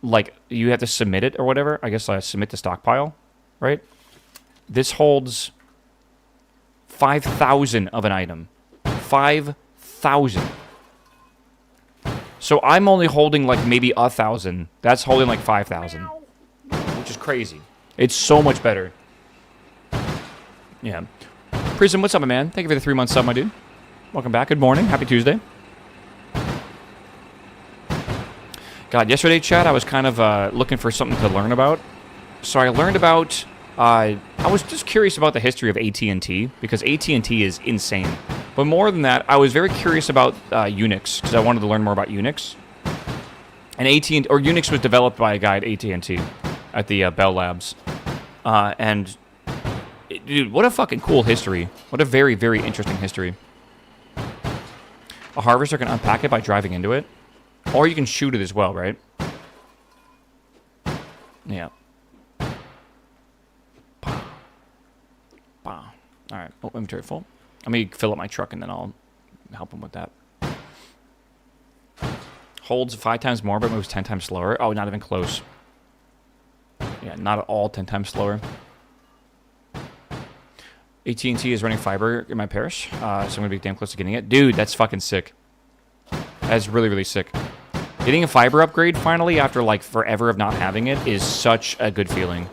A: like, you have to submit it or whatever. I guess submit the stockpile, right? This holds 5,000 of an item. 5,000. So I'm only holding like maybe 1,000. That's holding like 5,000, which is crazy. It's so much better. Yeah. Prism, what's up, my man? Thank you for the 3-month sub, my dude. Welcome back. Good morning. Happy Tuesday. God, yesterday, chat, I was kind of looking for something to learn about. So I learned about... I was just curious about the history of AT&T, because AT&T is insane. But more than that, I was very curious about Unix, because I wanted to learn more about Unix. And Unix was developed by a guy at AT&T, at the Bell Labs. Dude, what a fucking cool history. What a very, very interesting history. A harvester can unpack it by driving into it. Or you can shoot it as well, right? Yeah. Alright. Oh, inventory full. Let me fill up my truck and then I'll help him with that. Holds 5 times more but moves 10 times slower. Oh, not even close. Yeah, not at all 10 times slower. AT&T is running fiber in my parish, so I'm going to be damn close to getting it. Dude, that's fucking sick. That's really, really sick. Getting a fiber upgrade finally after like forever of not having it is such a good feeling.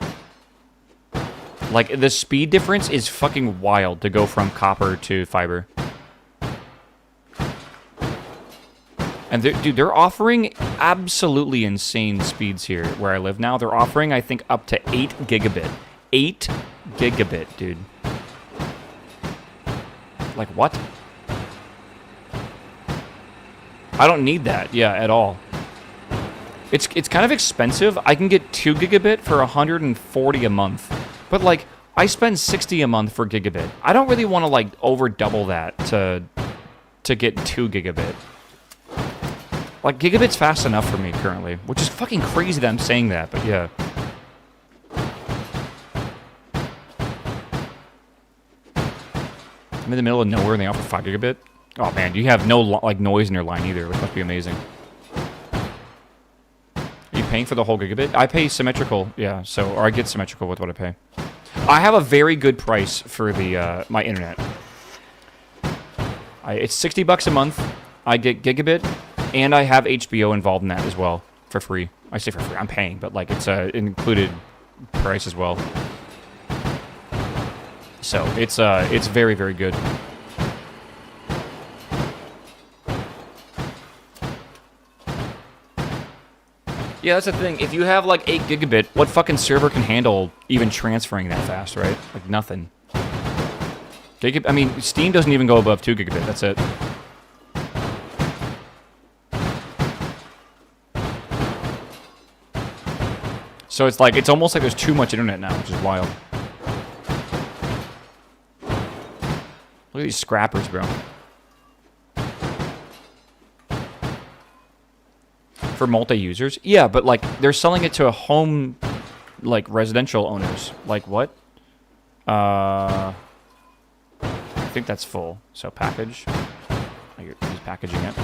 A: Like, the speed difference is fucking wild to go from copper to fiber. And dude, they're offering absolutely insane speeds here where I live now. They're offering, I think, up to 8 gigabit. 8 gigabit, dude. Like, what? I don't need that, yeah, at all. It's kind of expensive. I can get 2 gigabit for $140 a month. But, like, I spend $60 a month for gigabit. I don't really want to, like, over double that to get 2 gigabit. Like, gigabit's fast enough for me currently, which is fucking crazy that I'm saying that, but yeah. I'm in the middle of nowhere and they offer 5 gigabit. Oh man, you have no like noise in your line either, which must be amazing. Are you paying for the whole gigabit? I pay symmetrical, yeah. So, or I get symmetrical with what I pay. I have a very good price for the my internet. It's $60 a month. I get gigabit, and I have HBO involved in that as well for free. I say for free. I'm paying, but like it's an included price as well. So it's very, very good. Yeah, that's the thing. If you have like 8 gigabit, what fucking server can handle even transferring that fast, right? Like nothing. I mean, Steam doesn't even go above 2 gigabit. That's it. So it's like, it's almost like there's too much internet now, which is wild. Look at these scrappers, bro. For multi-users? Yeah, but like, they're selling it to a home, like, residential owners. Like, what? think that's full. So package. Oh, he's packaging it.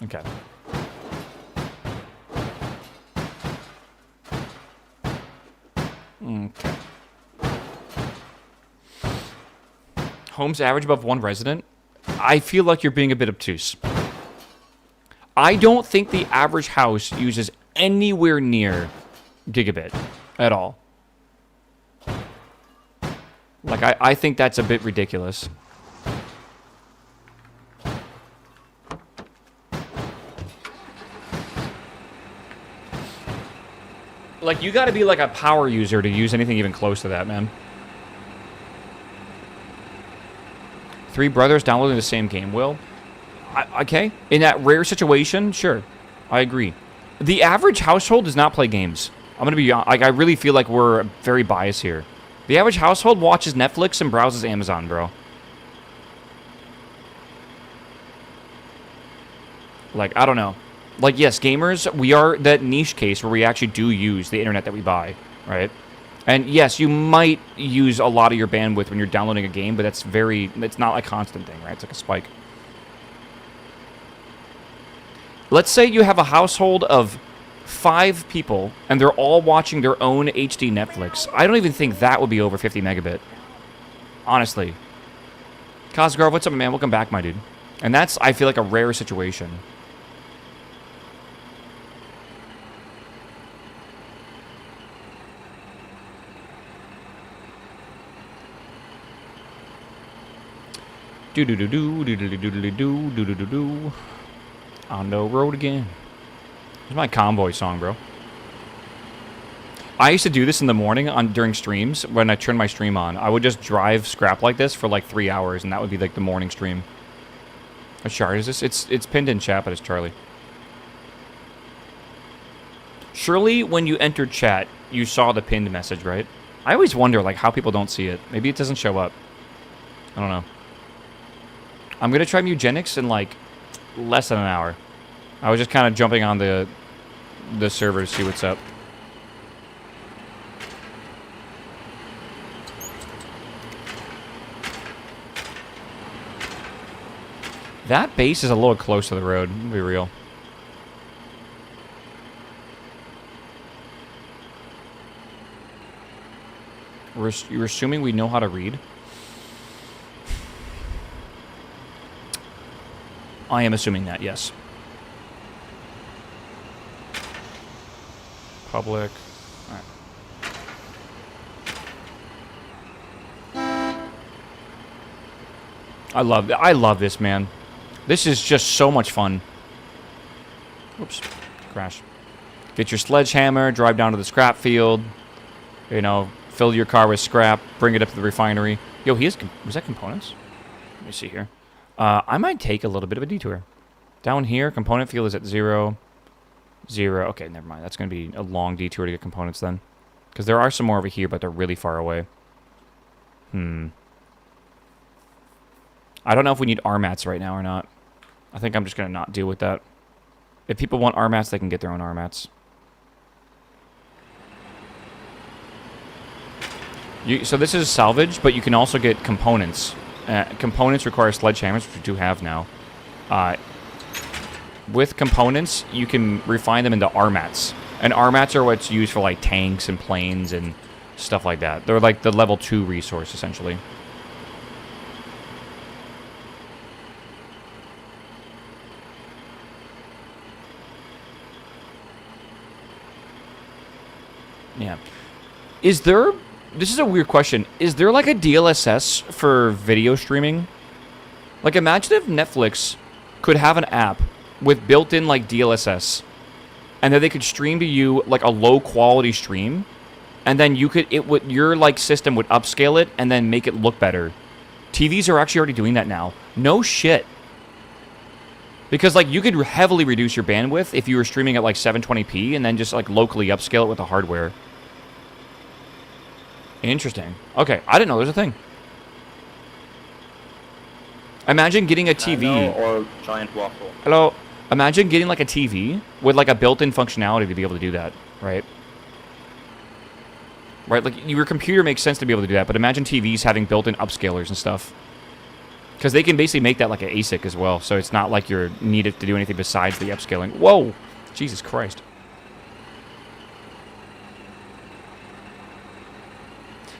A: Okay. Okay. Homes average above 1 resident? I feel like you're being a bit obtuse. I don't think the average house uses anywhere near gigabit at all. Like, I think that's a bit ridiculous. Like, you gotta be like a power user to use anything even close to that, man. 3 brothers downloading the same game, Will? Okay. In that rare situation, sure. I agree. The average household does not play games. I'm gonna be like, I really feel like we're very biased here. The average household watches Netflix and browses Amazon, bro. Like, I don't know. Like, yes, gamers, we are that niche case where we actually do use the internet that we buy, right? And yes, you might use a lot of your bandwidth when you're downloading a game, but it's not a constant thing, right? It's like a spike. Let's say you have a household of 5 people, and they're all watching their own HD Netflix. I don't even think that would be over 50 megabit. Honestly. Cosgrove, what's up, man? Welcome back, my dude. And that's, I feel like, a rare situation. Do-do-do-do, do-do-do-do-do-do, do-do-do-do. On the road again. It's my Convoy song, bro. I used to do this in the morning during streams. When I turned my stream on, I would just drive scrap like this for like 3 hours, and that would be like the morning stream. What shard is this? It's pinned in chat, but it's Charlie. Surely, when you entered chat, you saw the pinned message, right? I always wonder like how people don't see it. Maybe it doesn't show up. I don't know. I'm gonna try Mugenics in like less than an hour. I was just kind of jumping on the server to see what's up. That base is a little close to the road, to be real. You're assuming we know how to read? I am assuming that, yes. Public. All right. I love this, man. This is just so much fun. Oops. Crash. Get your sledgehammer, drive down to the scrap field. You know, fill your car with scrap, bring it up to the refinery. Yo, was that components? Let me see here. I might take a little bit of a detour. Down here, component field is at 0. 0. Okay, never mind. That's going to be a long detour to get components then. Because there are some more over here, but they're really far away. I don't know if we need RMATs right now or not. I think I'm just going to not deal with that. If people want RMATs, they can get their own RMATs. So this is salvage, but you can also get components. Components require sledgehammers, which we do have now. With components, you can refine them into RMATs. And RMATs are what's used for like tanks and planes and stuff like that. They're like the level 2 resource, essentially. Yeah. Is there... This is a weird question. Is there like a DLSS for video streaming? Like, imagine if Netflix could have an app with built-in like DLSS, and then they could stream to you like a low-quality stream, and then your like system would upscale it and then make it look better. TVs are actually already doing that now. No shit. Because like you could heavily reduce your bandwidth if you were streaming at like 720p and then just like locally upscale it with the hardware. Interesting. Okay, I didn't know there's a thing. Imagine getting a TV.
H: Or GiantWaffle.
A: Hello. Imagine getting like a TV with like a built-in functionality to be able to do that, right? Right, like your computer makes sense to be able to do that, but imagine TVs having built-in upscalers and stuff. Because they can basically make that like an ASIC as well, so it's not like you're needed to do anything besides the upscaling. Whoa! Jesus Christ.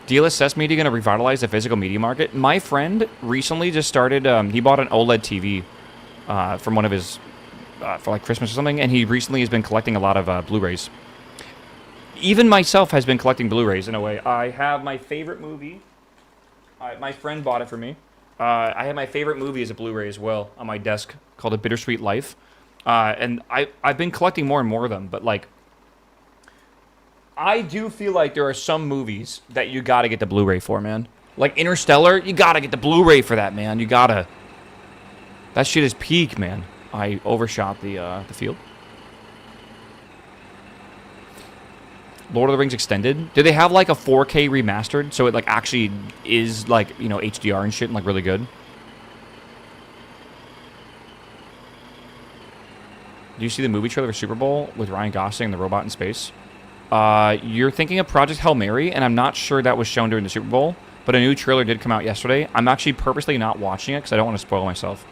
A: DLSS media going to revitalize the physical media market? My friend recently just started, he bought an OLED TV from one of his, for like Christmas or something, and he recently has been collecting a lot of Blu-rays. Even myself has been collecting Blu-rays in a way. I have my favorite movie. My friend bought it for me. I have my favorite movie as a Blu-ray as well on my desk called A Bittersweet Life. And I've been collecting more and more of them, but like, I do feel like there are some movies that you gotta get the Blu-ray for, man. Like Interstellar, you gotta get the Blu-ray for that, man. You gotta. That shit is peak, man. I overshot the field. Lord of the Rings Extended. Did they have like a 4K remastered so it like actually is like, you know, HDR and shit and like really good? Do you see the movie trailer for Super Bowl with Ryan Gosling and the robot in space? You're thinking of Project Hail Mary, and I'm not sure that was shown during the Super Bowl, but a new trailer did come out yesterday. I'm actually purposely not watching it because I don't want to spoil myself.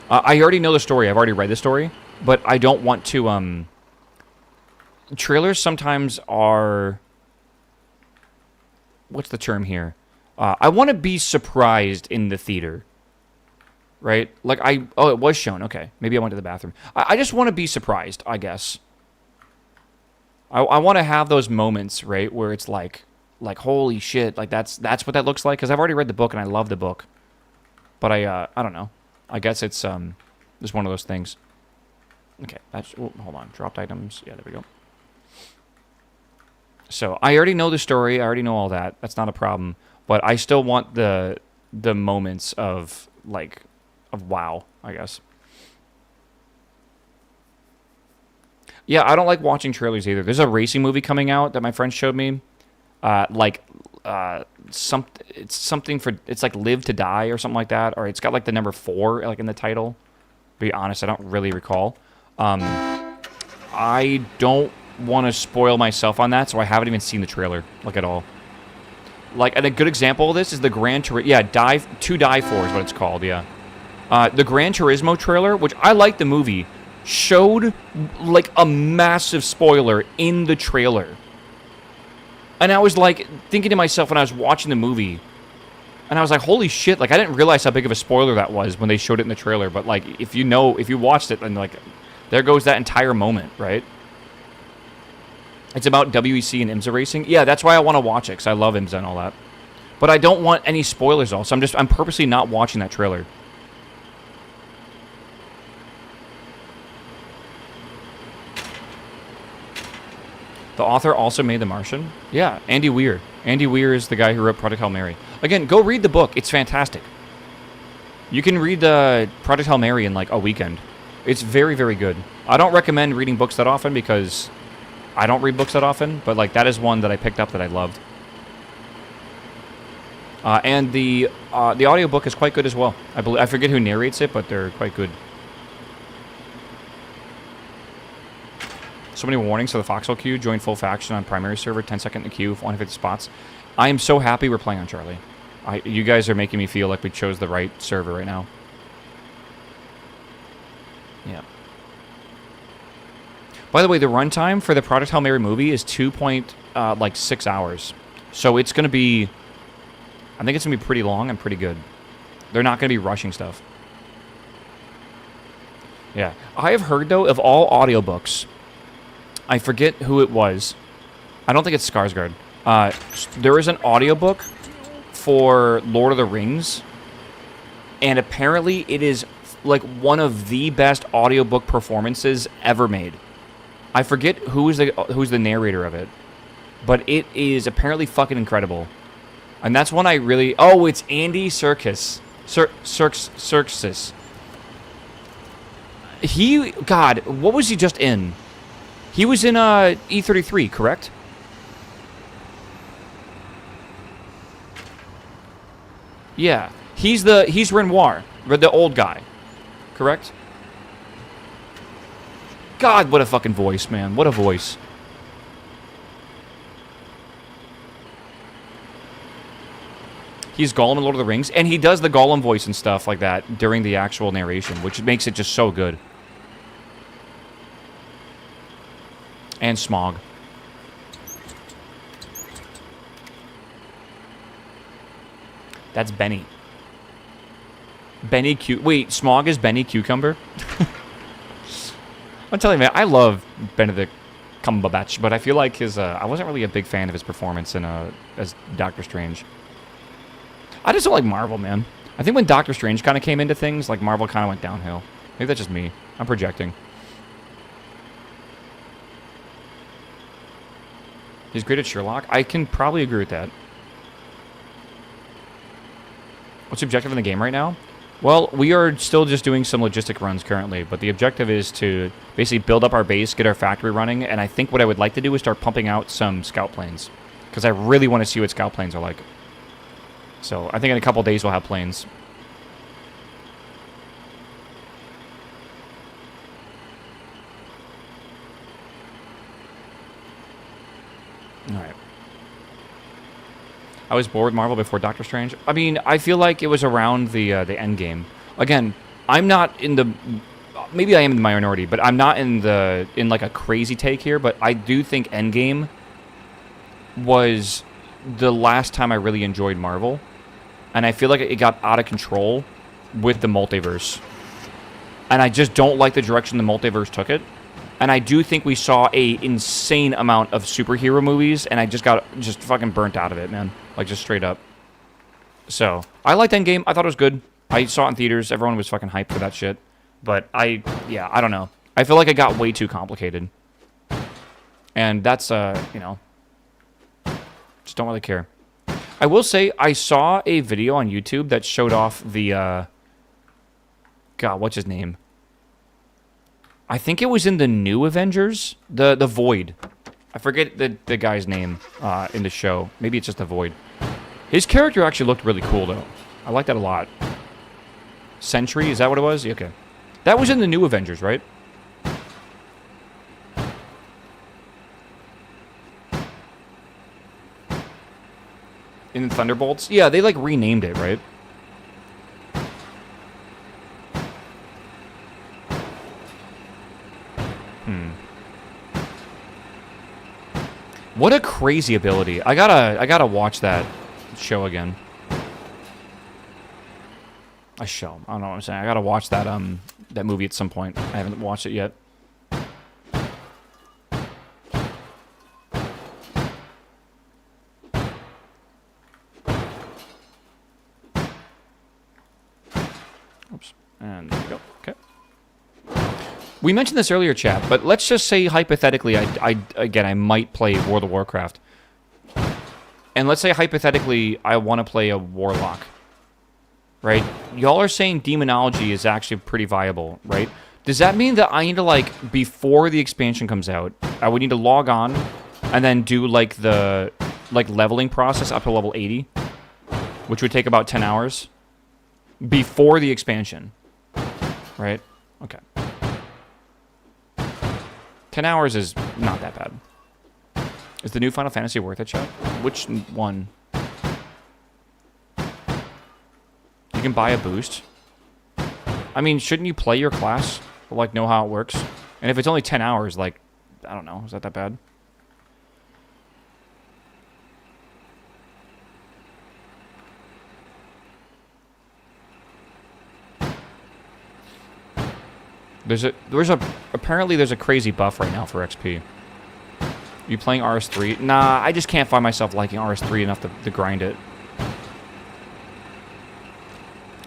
A: I already know the story. I've already read the story, but I don't want to, trailers sometimes are... What's the term here? I want to be surprised in the theater. Right? Like, oh, it was shown. Okay. Maybe I went to the bathroom. I just want to be surprised, I guess. I want to have those moments, right, where it's like holy shit, like that's what that looks like. Because I've already read the book and I love the book, but I don't know. I guess it's just one of those things. Okay, that's hold on, dropped items. Yeah, there we go. So I already know the story. I already know all that. That's not a problem. But I still want the moments of like of wow, I guess. Yeah, I don't like watching trailers either. There's a racing movie coming out that my friend showed me. It's something for, it's like Live to Die or something like that, or it's got like the number 4 like in the title. To be honest, I don't really recall. I don't want to spoil myself on that, so I haven't even seen the trailer like at all. Like, and a good example of this is the Gran Turismo. Yeah, To Die For is what it's called. Yeah, the Gran Turismo trailer, which I like the movie, showed like a massive spoiler in the trailer. And I was like thinking to myself when I was watching the movie, and I was like, holy shit, like I didn't realize how big of a spoiler that was when they showed it in the trailer. But like if you watched it, then like there goes that entire moment, right? It's about WEC and IMSA racing. Yeah, that's why I want to watch it, because I love IMSA and all that. But I don't want any spoilers also. I'm purposely not watching that trailer. The author also made The Martian? Yeah, Andy Weir. Andy Weir is the guy who wrote Project Hail Mary. Again, go read the book. It's fantastic. You can read Project Hail Mary in like a weekend. It's very, very good. I don't recommend reading books that often because I don't read books that often, but like that is one that I picked up that I loved. And the audiobook is quite good as well. I forget who narrates it, but they're quite good. So many warnings for the FOXHOLE queue. Join full faction on primary server. 10-second in the queue. 150 spots. I am so happy we're playing on Charlie. You guys are making me feel like we chose the right server right now. Yeah. By the way, the runtime for the Project Hail Mary movie is 2.6 hours. So it's going to be... I think it's going to be pretty long and pretty good. They're not going to be rushing stuff. Yeah. I have heard, though, of all audiobooks... I forget who it was. I don't think it's Skarsgård. There is an audiobook for Lord of the Rings, and apparently it is like one of the best audiobook performances ever made. I forget who's the narrator of it, but it is apparently fucking incredible. And that's one I really... Oh, it's Andy Serkis. Serkis. God, what was he just in? He was in E33, correct? Yeah. He's Renoir, the old guy. Correct? God, what a fucking voice, man. What a voice. He's Gollum in Lord of the Rings, and he does the Gollum voice and stuff like that during the actual narration, which makes it just so good. And Smog. That's Benny. Benny Wait, Smog is Benny Cucumber? I'm telling you, man, I love Benedict Cumberbatch, but I feel like his, I wasn't really a big fan of his performance in, as Doctor Strange. I just don't like Marvel, man. I think when Doctor Strange kind of came into things, like, Marvel kind of went downhill. Maybe that's just me. I'm projecting. He's great at Sherlock. I can probably agree with that. What's the objective in the game right now? Well, we are still just doing some logistic runs currently, but the objective is to basically build up our base, get our factory running, and I think what I would like to do is start pumping out some scout planes, because I really want to see what scout planes are like. So I think in a couple days we'll have planes. Alright. I was bored with Marvel before Doctor Strange. I mean, I feel like it was around the end game. Again, I'm not in the... Maybe I am in the minority, but I'm not in like a crazy take here, but I do think Endgame was the last time I really enjoyed Marvel. And I feel like it got out of control with the multiverse. And I just don't like the direction the multiverse took it. And I do think we saw a insane amount of superhero movies, and I just got fucking burnt out of it, man. Like, just straight up. So, I liked Endgame. I thought it was good. I saw it in theaters. Everyone was fucking hyped for that shit. But yeah, I don't know. I feel like it got way too complicated. And that's, you know, just don't really care. I will say, I saw a video on YouTube that showed off the, God, what's his name? I think it was in the new Avengers, the Void. I forget the guy's name in the show. Maybe it's just the Void. His character actually looked really cool, though. I like that a lot. Sentry, is that what it was? Okay. That was in the new Avengers, right? In the Thunderbolts? Yeah, they, like, renamed it, right? What a crazy ability. I gotta watch that show again. I don't know what I'm saying. I gotta watch that that movie at some point. I haven't watched it yet. Oops. And there we go. Okay. We mentioned this earlier, chat, but let's just say hypothetically, I might play World of Warcraft. And let's say hypothetically, I want to play a Warlock. Right? Y'all are saying demonology is actually pretty viable, right? Does that mean that I need to, like, before the expansion comes out, I would need to log on and then do, like, the, like, leveling process up to level 80? Which would take about 10 hours? Before the expansion. Right? Okay. 10 hours is not that bad. Is the new Final Fantasy worth it, chat? Which one? You can buy a boost. I mean, shouldn't you play your class? Or, like, know how it works? And if it's only 10 hours, like, I don't know. Is that bad? Apparently there's a crazy buff right now for XP. You playing RS3? Nah, I just can't find myself liking RS3 enough to grind it.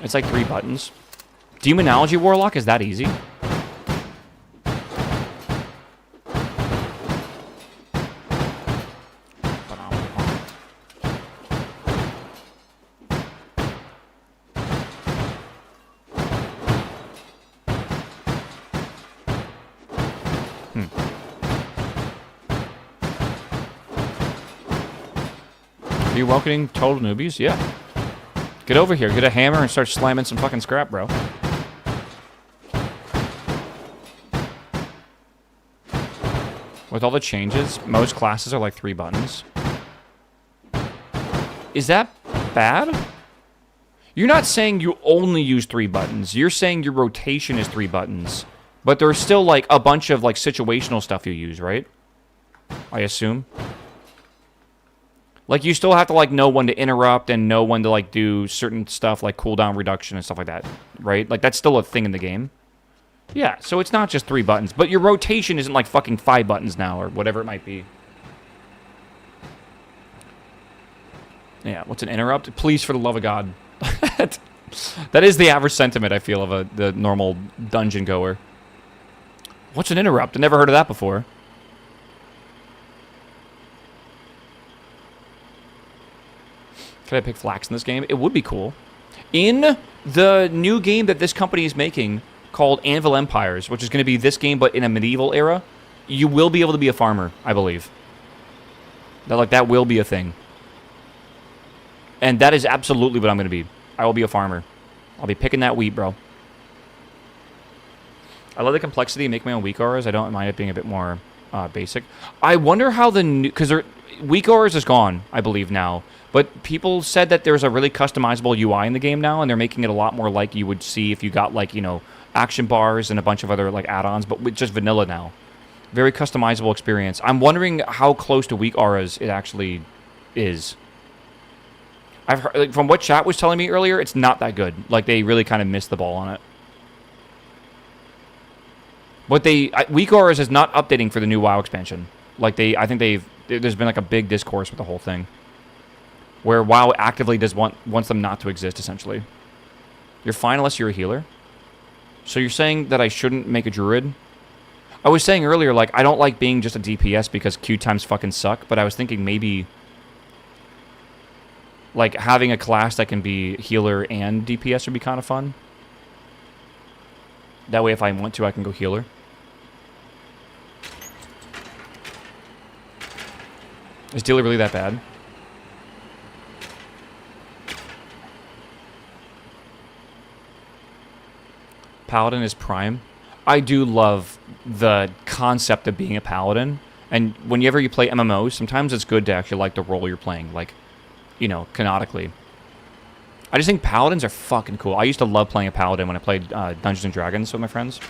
A: It's like 3 buttons. Demonology Warlock, is that easy? Are you welcoming total newbies? Yeah. Get over here, get a hammer, and start slamming some fucking scrap, bro. With all the changes, most classes are like 3 buttons. Is that bad? You're not saying you only use 3 buttons. You're saying your rotation is 3 buttons. But there's still, like, a bunch of, like, situational stuff you use, right? I assume. Like, you still have to, like, know when to interrupt and know when to, like, do certain stuff, like cooldown reduction and stuff like that, right? Like, that's still a thing in the game. Yeah, so it's not just 3 buttons. But your rotation isn't, like, fucking 5 buttons now or whatever it might be. Yeah, what's an interrupt? Please, for the love of God. That is the average sentiment, I feel, of the normal dungeon goer. What's an interrupt? I never heard of that before. Could I pick flax in this game? It would be cool. In the new game that this company is making called Anvil Empires, which is going to be this game but in a medieval era, you will be able to be a farmer, I believe. That will be a thing. And that is absolutely what I'm going to be. I will be a farmer. I'll be picking that wheat, bro. I love the complexity of make my own weak auras. I don't mind it being a bit more basic. I wonder how the new... Because weak auras is gone, I believe, now. But people said that there's a really customizable UI in the game now, and they're making it a lot more like you would see if you got, like, you know, action bars and a bunch of other, like, add-ons, but with just vanilla now. Very customizable experience. I'm wondering how close to weak auras it actually is. I've heard, like, from what chat was telling me earlier, it's not that good. Like, they really kind of missed the ball on it. But weak auras is not updating for the new WoW expansion. Like, I think there's been, like, a big discourse with the whole thing. Where WoW actively wants them not to exist, essentially. You're fine unless you're a healer? So you're saying that I shouldn't make a druid? I was saying earlier, like, I don't like being just a DPS because Q times fucking suck, but I was thinking maybe... like, having a class that can be healer and DPS would be kind of fun. That way, if I want to, I can go healer. Is dealer really that bad? Paladin is prime. I do love the concept of being a paladin. And whenever you play MMOs, sometimes it's good to actually like the role you're playing. Like, you know, canonically. I just think paladins are fucking cool. I used to love playing a paladin when I played Dungeons & Dragons with my friends.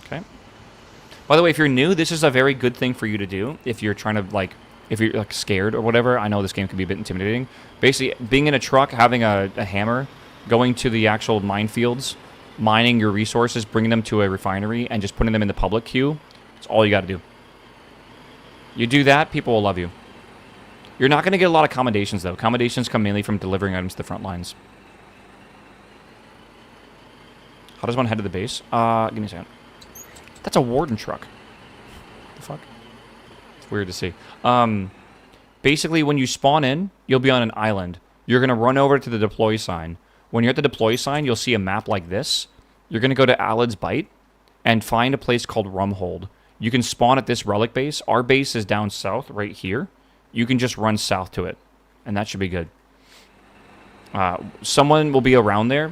A: Okay. By the way, if you're new, this is a very good thing for you to do. If you're trying to, like, if you're, like, scared or whatever. I know this game can be a bit intimidating. Basically, being in a truck, having a hammer, going to the actual minefields, mining your resources, bringing them to a refinery, and just putting them in the public queue. That's all you got to do. You do that, people will love you. You're not going to get a lot of commendations, though. Commendations come mainly from delivering items to the front lines. How does one head to the base? Give me a second. That's a warden truck. The fuck? It's weird to see. Basically, when you spawn in, you'll be on an island. You're going to run over to the deploy sign. When you're at the deploy sign, you'll see a map like this. You're going to go to Alad's Bite and find a place called Rumhold. You can spawn at this relic base. Our base is down south, right here. You can just run south to it, and that should be good. Someone will be around there,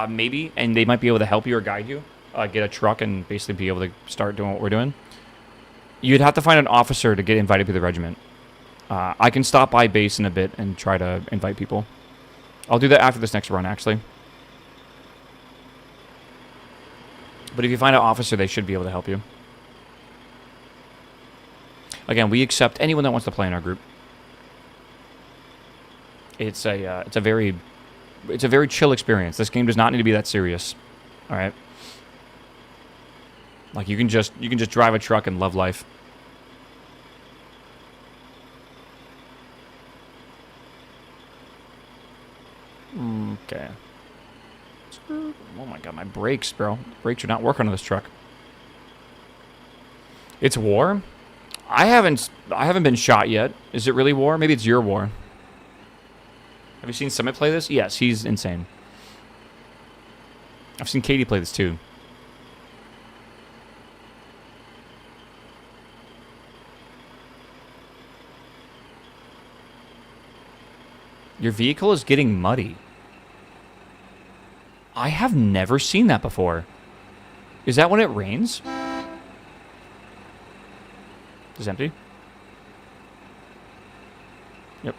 A: maybe, and they might be able to help you or guide you. Get a truck and basically be able to start doing what we're doing. You'd have to find an officer to get invited to the regiment. I can stop by base in a bit and try to invite people. I'll do that after this next run, actually. But if you find an officer, they should be able to help you. Again, we accept anyone that wants to play in our group. It's a very chill experience. This game does not need to be that serious. All right. Like you can just drive a truck and love life. Okay. Oh my god, my brakes, bro. Brakes are not working on this truck. It's war? I haven't been shot yet. Is it really war? Maybe it's your war. Have you seen Summit play this? Yes, he's insane. I've seen Katie play this too. Your vehicle is getting muddy. I have never seen that before. Is that when it rains? It's empty. Yep.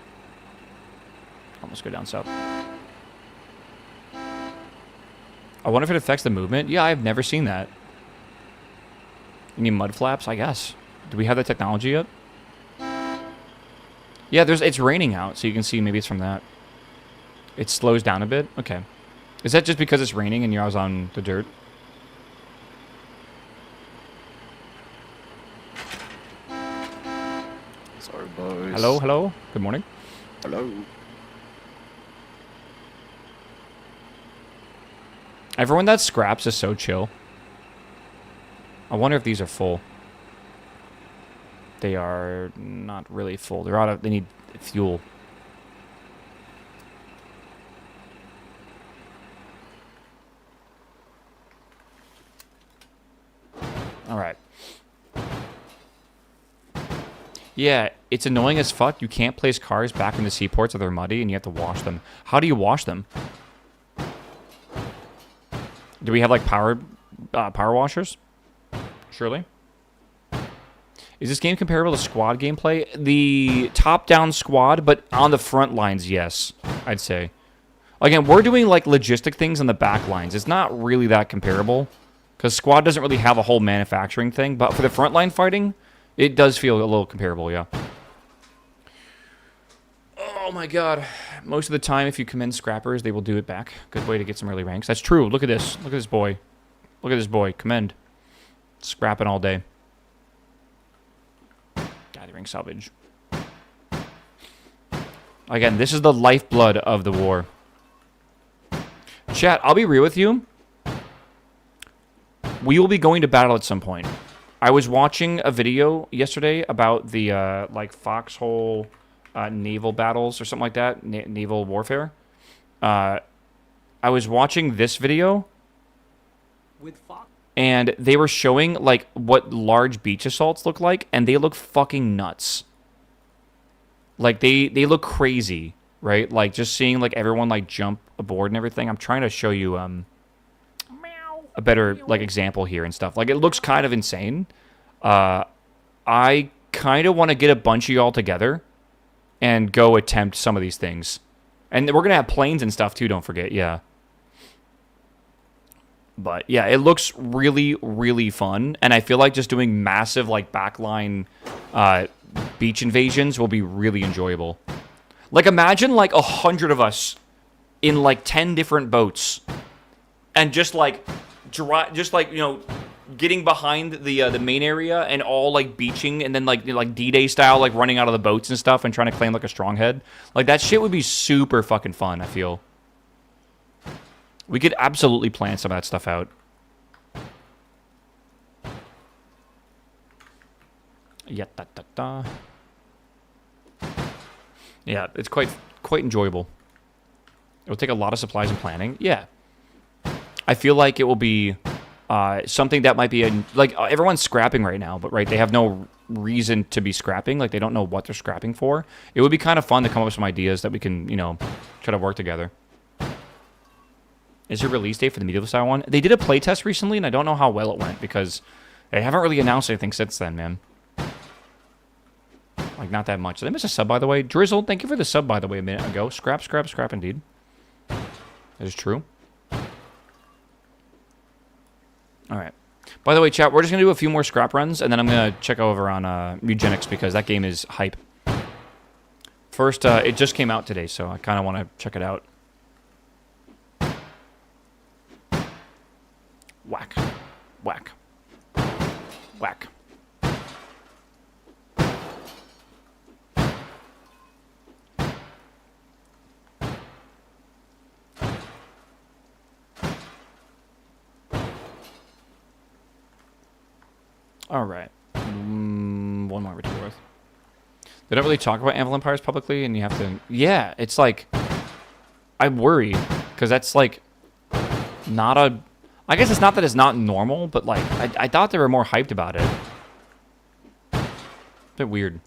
A: let's go down south. I wonder if it affects the movement. Yeah, I've never seen that. You need mud flaps? I guess. Do we have the technology yet? Yeah, it's raining out, so you can see maybe it's from that. It slows down a bit? Okay. Is that just because it's raining and you're always on the dirt?
B: Sorry, boys.
A: Hello, hello. Good morning.
B: Hello.
A: Everyone that scraps is so chill. I wonder if these are full. They are not really full. They're out of. They need fuel. All right. Yeah, it's annoying as fuck. You can't place cars back in the seaports or they're muddy and you have to wash them. How do you wash them? Do we have like power washers? Surely. Is this game comparable to squad gameplay? The top-down squad, but on the front lines, yes, I'd say. Again, we're doing like logistic things on the back lines. It's not really that comparable because squad doesn't really have a whole manufacturing thing, but for the frontline fighting, it does feel a little comparable, yeah. Oh my god. Most of the time, if you commend scrappers, they will do it back. Good way to get some early ranks. That's true. Look at this. Look at this boy. Look at this boy. Commend. Scrapping all day. Gathering salvage. Again, this is the lifeblood of the war. Chat, I'll be real with you. We will be going to battle at some point. I was watching a video yesterday about the, like, FOXHOLE naval battles or something like that. Naval warfare. I was watching this video.
C: With Fox.
A: And they were showing, like, what large beach assaults look like, and they look fucking nuts. Like, they look crazy, right? Like, just seeing, like, everyone, like, jump aboard and everything. I'm trying to show you, a better, like, example here and stuff. Like, it looks kind of insane. I kind of want to get a bunch of y'all together and go attempt some of these things. And we're going to have planes and stuff, too, don't forget, yeah. But, yeah, it looks really, really fun. And I feel like just doing massive, like, backline beach invasions will be really enjoyable. Like, imagine, like, 100 of us in, like, 10 different boats. And just, like, you know, getting behind the main area and all, like, beaching. And then, like D-Day style, like, running out of the boats and stuff and trying to claim, like, a stronghead. Like, that shit would be super fucking fun, I feel. We could absolutely plan some of that stuff out. Yeah, yeah, it's quite enjoyable. It will take a lot of supplies and planning. Yeah. I feel like it will be something that might be like everyone's scrapping right now, but right, they have no reason to be scrapping. Like they don't know what they're scrapping for. It would be kind of fun to come up with some ideas that we can, you know, try to work together. Is there a release date for the medieval style one? They did a playtest recently, and I don't know how well it went because they haven't really announced anything since then, man. Like, not that much. Did I miss a sub, by the way? Drizzle, thank you for the sub, by the way, a minute ago. Scrap, indeed. That is true. All right. By the way, chat, we're just going to do a few more scrap runs, and then I'm going to check over on Eugenics because that game is hype. First, it just came out today, so I kind of want to check it out. Whack. Whack. Whack. All right. One more to worth. They don't really talk about Anvil Empires publicly, and you have to... Yeah, it's like... I worry, because that's like... Not a... I guess it's not that it's not normal, but like, I thought they were more hyped about it. A bit weird.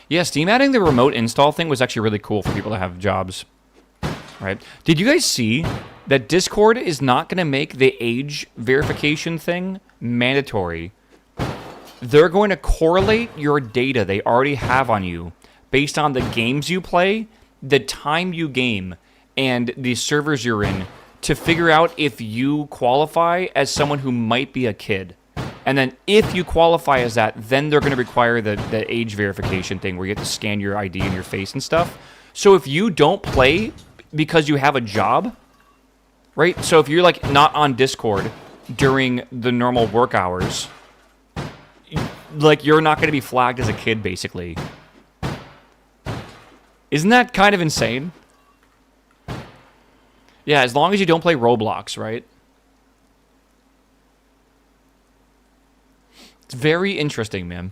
A: Yeah, Steam adding the remote install thing was actually really cool for people that have jobs. Right? Did you guys see that Discord is not going to make the age verification thing mandatory they're going to correlate your data they already have on you based on the games you play, the time you game, and the servers you're in to figure out if you qualify as someone who might be a kid. And then if you qualify as that, then they're going to require the age verification thing where you have to scan your ID and your face and stuff. So if you don't play because you have a job, right? So if you're like not on Discord during the normal work hours, like you're not going to be flagged as a kid, basically. Isn't that kind of insane? Yeah, as long as you don't play Roblox, right? It's very interesting, man.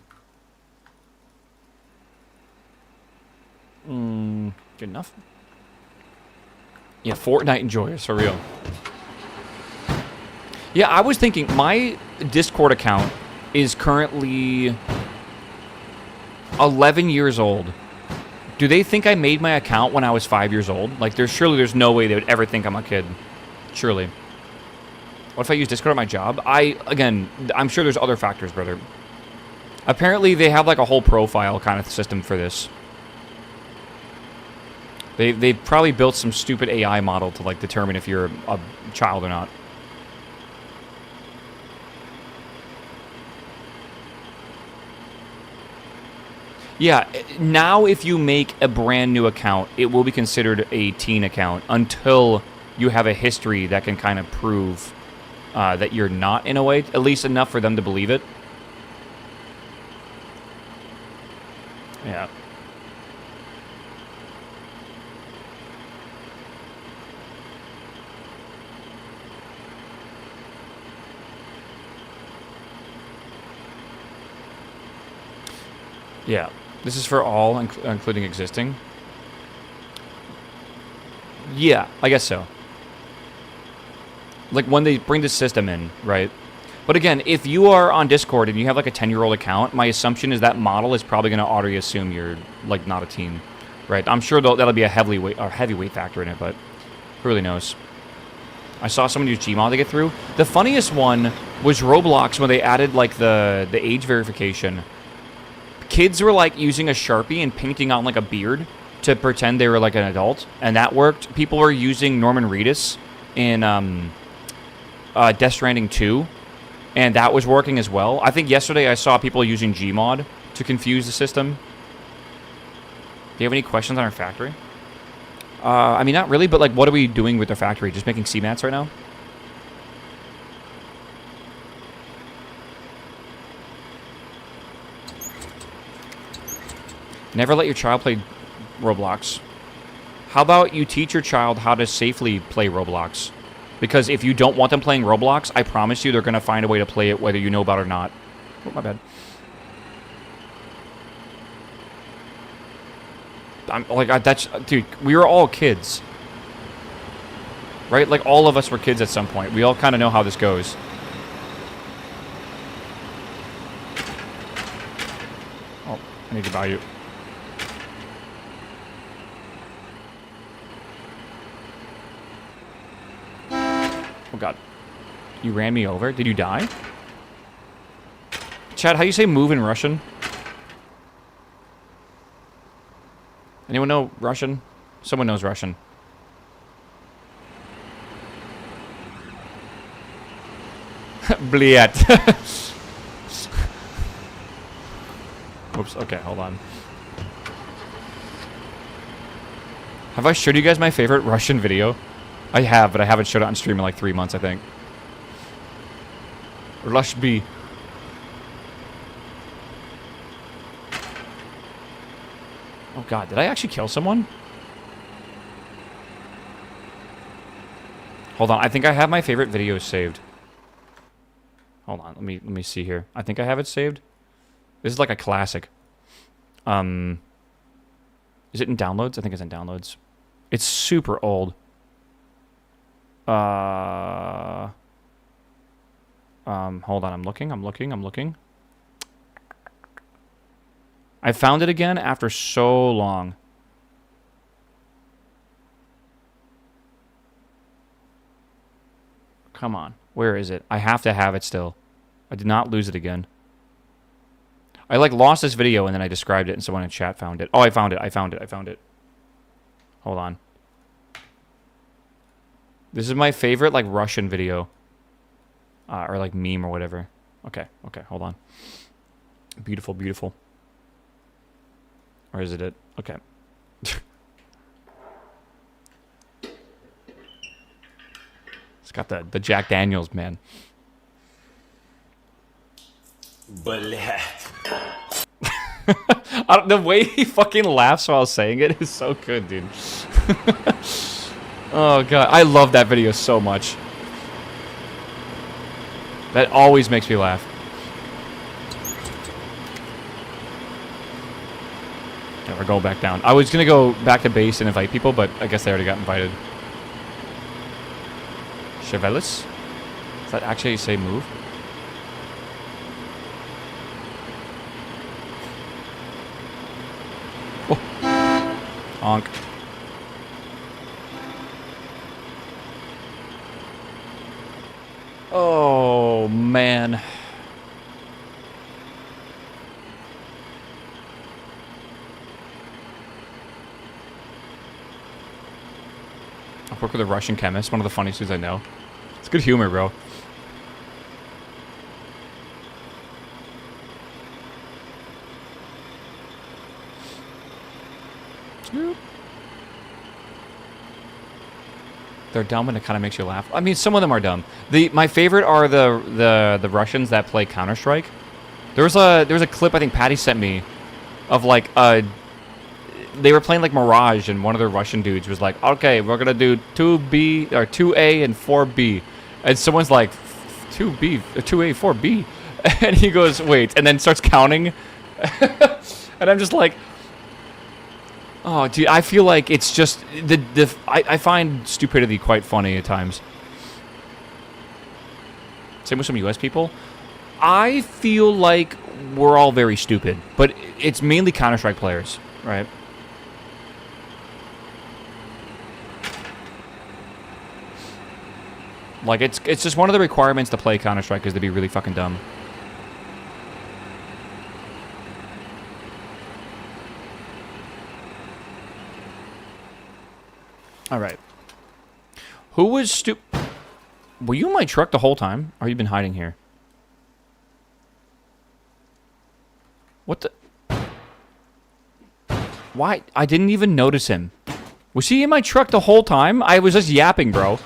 A: Good enough. Yeah, Fortnite enjoyers, for real. Yeah, I was thinking, my Discord account is currently 11 years old. Do they think I made my account when I was 5 years old? Like, there's no way they would ever think I'm a kid. Surely. What if I use Discord at my job? Again, I'm sure there's other factors, brother. Apparently, they have like a whole profile kind of system for this. They probably built some stupid AI model to like determine if you're a child or not. Yeah, now if you make a brand new account, it will be considered a teen account until you have a history that can kind of prove that you're not, in a way, at least enough for them to believe it. Yeah. Yeah. This is for all, including existing? Yeah, I guess so. Like, when they bring the system in, right? But again, if you are on Discord and you have, like, a 10-year-old account, my assumption is that model is probably going to auto-assume you're, like, not a teen, right? I'm sure that'll be a heavyweight factor in it, but who really knows? I saw someone use Gmod to get through. The funniest one was Roblox when they added, like, the age verification. Kids were, like, using a Sharpie and painting on, like, a beard to pretend they were, like, an adult, and that worked. People were using Norman Reedus in Death Stranding 2, and that was working as well. I think yesterday I saw people using Gmod to confuse the system. Do you have any questions on our factory? I mean, not really, but, like, what are we doing with our factory? Just making CMATs right now? Never let your child play Roblox. How about you teach your child how to safely play Roblox? Because if you don't want them playing Roblox, I promise you they're going to find a way to play it whether you know about it or not. Oh, my bad. Dude, we were all kids. Right? Like, all of us were kids at some point. We all kind of know how this goes. Oh, I need to buy you. Oh, God. You ran me over? Did you die? Chad, how you say move in Russian? Anyone know Russian? Someone knows Russian. Bliat. Oops, okay, hold on. Have I showed you guys my favorite Russian video? I have, but I haven't showed it on stream in like 3 months, I think. Rush B. Oh God, did I actually kill someone? Hold on, I think I have my favorite videos saved. Hold on, let me see here. I think I have it saved. This is like a classic. Is it in downloads? I think it's in downloads. It's super old. Hold on, I'm looking. I found it again after so long. Come on, where is it? I have to have it still. I did not lose it again. I like lost this video and then I described it and someone in chat found it. Oh, I found it. Hold on. This is my favorite like Russian video. Or like meme or whatever. Okay, hold on. Beautiful, beautiful. Or is it? Okay. It's got the Jack Daniels, man. The way he fucking laughs while saying it is so good, dude. Oh, God. I love that video so much. That always makes me laugh. Yeah, we're going back down. I was going to go back to base and invite people, but I guess they already got invited. Chevelis? Does that actually say move? Oh. Honk. Oh, man. I work with a Russian chemist, one of the funniest dudes I know. It's good humor, bro. They're dumb and it kind of makes you laugh. I mean, some of them are dumb. My favorite are the Russians that play Counter-Strike. There was a clip I think Patty sent me of like they were playing like Mirage and one of the Russian dudes was like, "Okay, we're going to do 2B or 2A and 4B." And someone's like, 2B, 2A, 4B. And he goes, "Wait," and then starts counting. And I'm just like, oh, dude, I feel like it's just I find stupidity quite funny at times. Same with some US people. I feel like we're all very stupid, but it's mainly Counter-Strike players, right? Like it's just one of the requirements to play Counter-Strike is to be really fucking dumb. All right. Who was Were you in my truck the whole time? Or have you been hiding here? What the? Why? I didn't even notice him. Was he in my truck the whole time? I was just yapping, bro.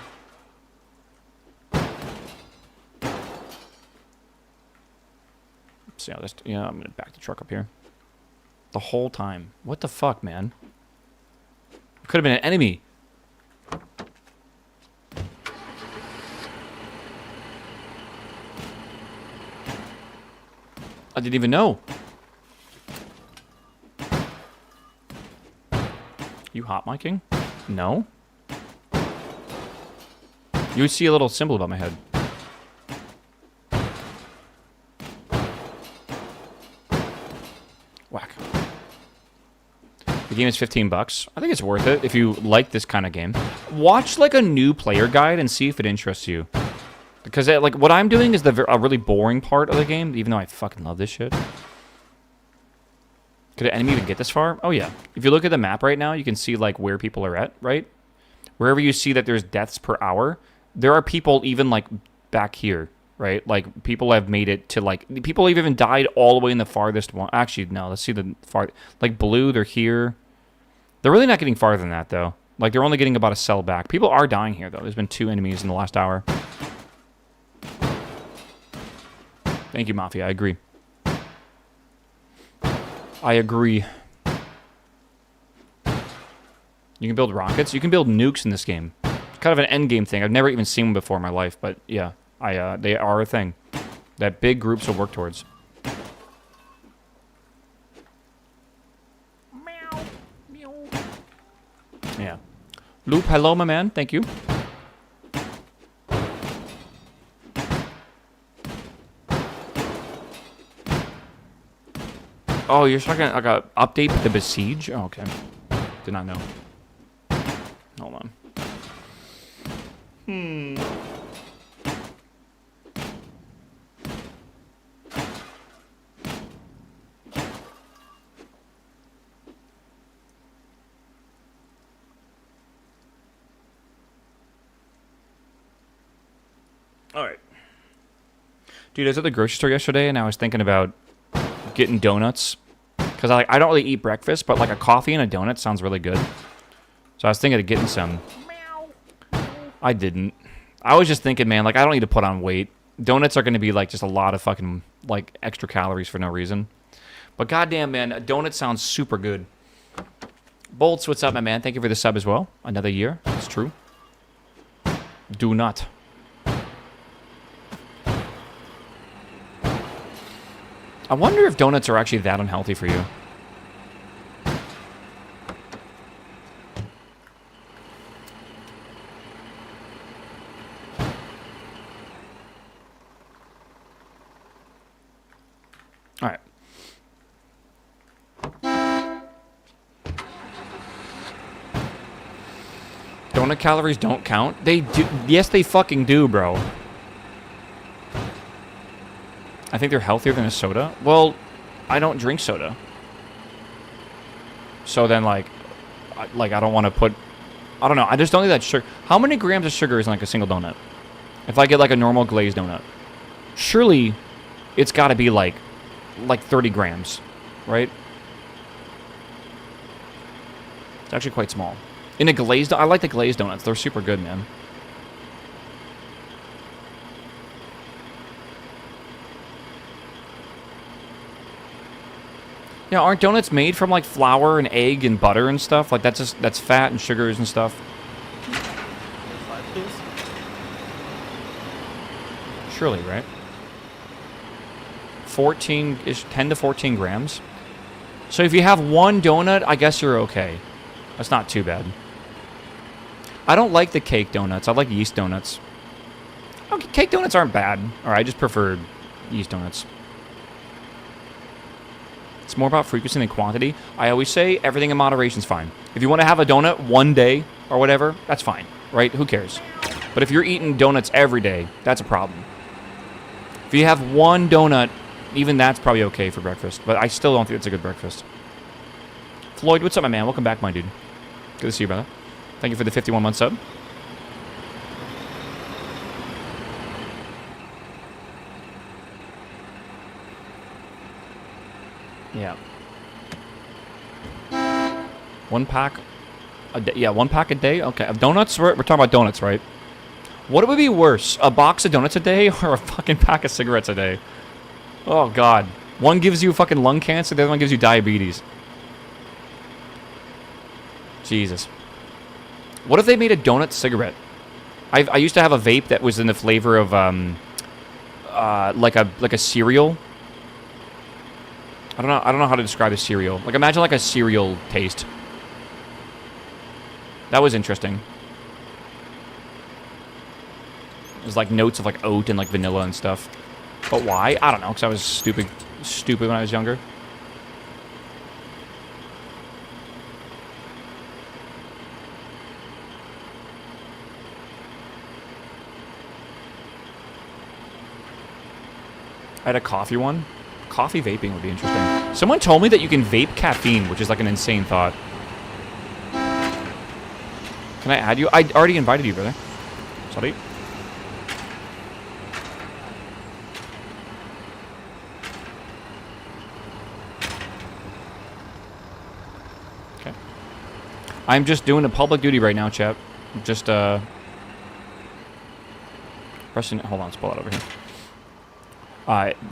A: See how this? Yeah, I'm gonna back the truck up here. The whole time. What the fuck, man? Could have been an enemy. I didn't even know. You hot micing? No. You would see a little symbol above my head. Whack. The game is $15. I think it's worth it if you like this kind of game. Watch like a new player guide and see if it interests you. Because like what I'm doing is a really boring part of the game, even though I fucking love this shit. Could an enemy even get this far? Oh yeah. If you look at the map right now, you can see like where people are at, right? Wherever you see that there's deaths per hour, there are people even like back here, right? Like people have made it to like people have even died all the way in the farthest one. Actually, no. Let's see the far like blue. They're here. They're really not getting farther than that though. Like they're only getting about a cell back. People are dying here though. There's been 2 enemies in the last hour. Thank you, Mafia. I agree. I agree. You can build rockets. You can build nukes in this game. It's kind of an end game thing. I've never even seen one before in my life, but yeah, they are a thing that big groups will work towards. Meow. Meow. Yeah. Loop, hello, my man. Thank you. Oh, you're talking like a update the Besiege? Oh, okay. Did not know. Hold on. All right. Dude, I was at the grocery store yesterday, and I was thinking about getting donuts. Because I don't really eat breakfast, but like a coffee and a donut sounds really good. So I was thinking of getting some. I didn't. I was just thinking, man, like I don't need to put on weight. Donuts are going to be like just a lot of fucking like extra calories for no reason. But goddamn, man, a donut sounds super good. Bolts, what's up, my man? Thank you for the sub as well. Another year. It's true. Do not. I wonder if donuts are actually that unhealthy for you. All right. Donut calories don't count? They do. Yes, they fucking do, bro. I think they're healthier than a soda. Well, I don't drink soda. So then, like I don't want to put... I don't know. I just don't think that sugar... How many grams of sugar is in, like, a single donut? If I get, like, a normal glazed donut. Surely, it's got to be, like 30 grams, right? It's actually quite small. In a glazed... I like the glazed donuts. They're super good, man. Yeah, aren't donuts made from like flour and egg and butter and stuff? Like that's fat and sugars and stuff. Surely, right? 14-ish, 10 to 14 grams. So if you have one donut, I guess you're okay. That's not too bad. I don't like the cake donuts. I like yeast donuts. Okay, cake donuts aren't bad. Or I just prefer yeast donuts. It's more about frequency than quantity. I always say everything in moderation is fine. If you want to have a donut one day or whatever, that's fine, right? Who cares? But if you're eating donuts every day, that's a problem. If you have one donut, even that's probably okay for breakfast. But I still don't think it's a good breakfast. Floyd, what's up, my man? Welcome back, my dude. Good to see you, brother. Thank you for the 51-month sub. Yeah. One pack a day. Yeah, one pack a day. Okay, of donuts. We're talking about donuts, right? What would be worse, a box of donuts a day or a fucking pack of cigarettes a day? Oh God, one gives you fucking lung cancer, the other one gives you diabetes. Jesus. What if they made a donut cigarette? I used to have a vape that was in the flavor of like a cereal. I don't know how to describe a cereal. Like imagine like a cereal taste. That was interesting. There's like notes of like oat and like vanilla and stuff. But why? I don't know, because I was stupid when I was younger. I had a coffee one. Coffee vaping would be interesting. Someone told me that you can vape caffeine, which is like an insane thought. Can I add you? I already invited you, brother. Sorry. Okay. I'm just doing a public duty right now, chap. Just, pressing... Hold on, let's pull that over here.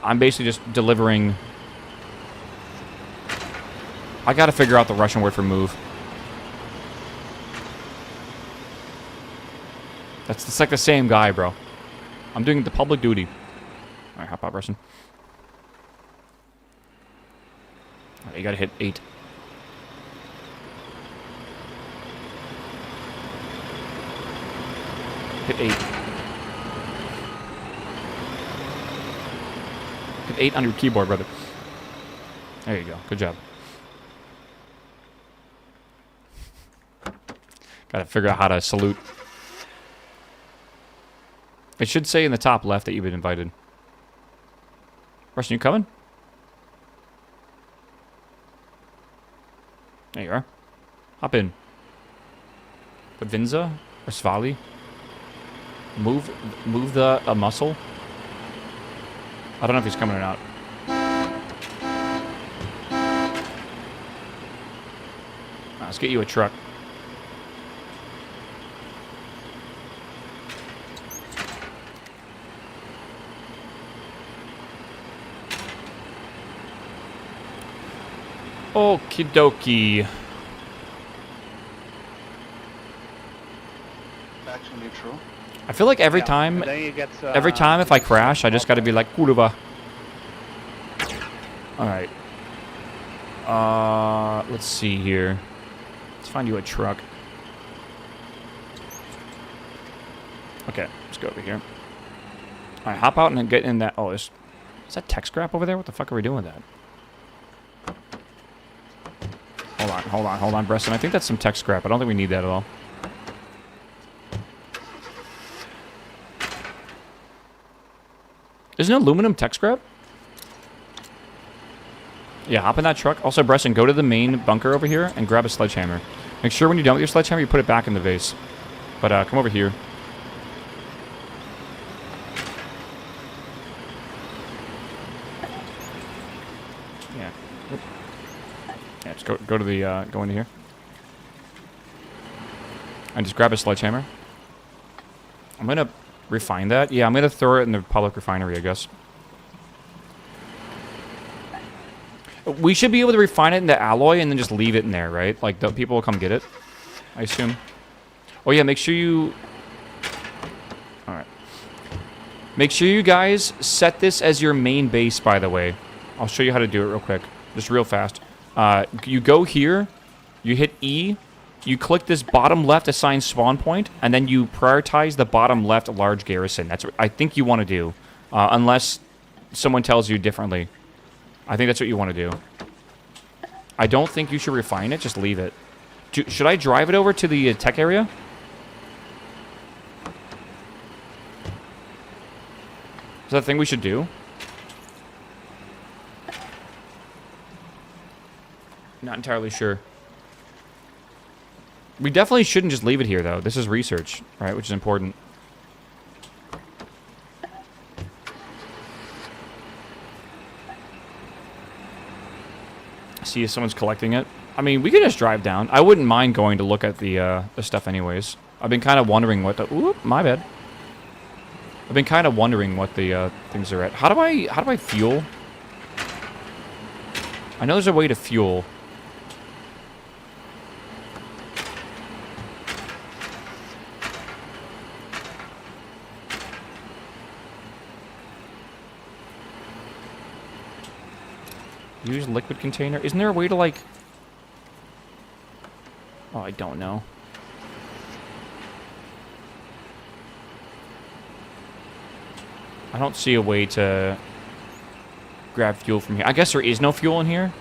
A: I'm basically just delivering... I gotta figure out the Russian word for move. It's like the same guy, bro. I'm doing the public duty. Alright, hop out, Russian. Alright, you gotta hit 8. Hit 8. Hit 8 on your keyboard, brother. There you go. Good job. Gotta figure out how to salute. It should say in the top left that you've been invited. Russian, you coming? There you are. Hop in. Vinza or Svali? Move the muscle. I don't know if he's coming or not. Let's get you a truck. Okie dokie.
H: Faction neutral.
A: I feel like every
D: Yeah,
A: time
D: and then you get,
A: if I crash, I just gotta be like, Kurva. Alright. Let's see here. Let's find you a truck. Okay, let's go over here. Alright, hop out and get in that. Oh, is that tech scrap over there? What the fuck are we doing with that? Hold on, Breston. I think that's some tech scrap. I don't think we need that at all. Isn't aluminum tech scrap? Yeah, hop in that truck. Also, Breston, go to the main bunker over here and grab a sledgehammer. Make sure when you're done with your sledgehammer, you put it back in the vase. But come over here. Yeah. Yeah, just go to the go into here. And just grab a sledgehammer. I'm gonna refine that. Yeah, I'm gonna throw it in the public refinery, I guess. We should be able to refine it into alloy and then just leave it in there, right? Like, the people will come get it, I assume. Oh, yeah, make sure you... Alright. Make sure you guys set this as your main base, by the way. I'll show you how to do it real quick. Just real fast. You go here, you hit E, you click this bottom left assign spawn point, and then you prioritize the bottom left large garrison. That's what I think you want to do. Unless someone tells you differently. I think that's what you want to do. I don't think you should refine it. Just leave it. Should I drive it over to the tech area? Is that a thing we should do? Not entirely sure. We definitely shouldn't just leave it here, though. This is research, right? Which is important. See if someone's collecting it. I mean, we could just drive down. I wouldn't mind going to look at the stuff anyways. I've been kind of wondering what the... Oop, my bad. I've been kind of wondering what the things are at. How do I fuel? I know there's a way to fuel. Use liquid container. Isn't there a way to, like... Oh, I don't know. I don't see a way to grab fuel from here. I guess there is no fuel in here.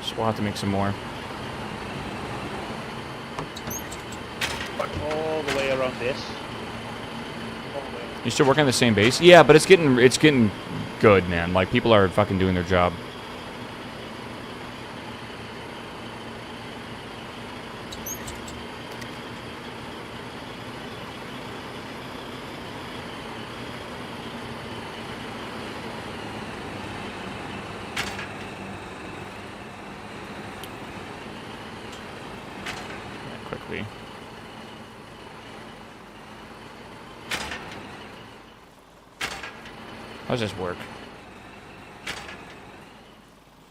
A: So we'll have to make some more.
D: all the way around this.
A: You're still working on the same base? Yeah, but it's getting good, man. Like, people are fucking doing their job. Quickly. How does this work?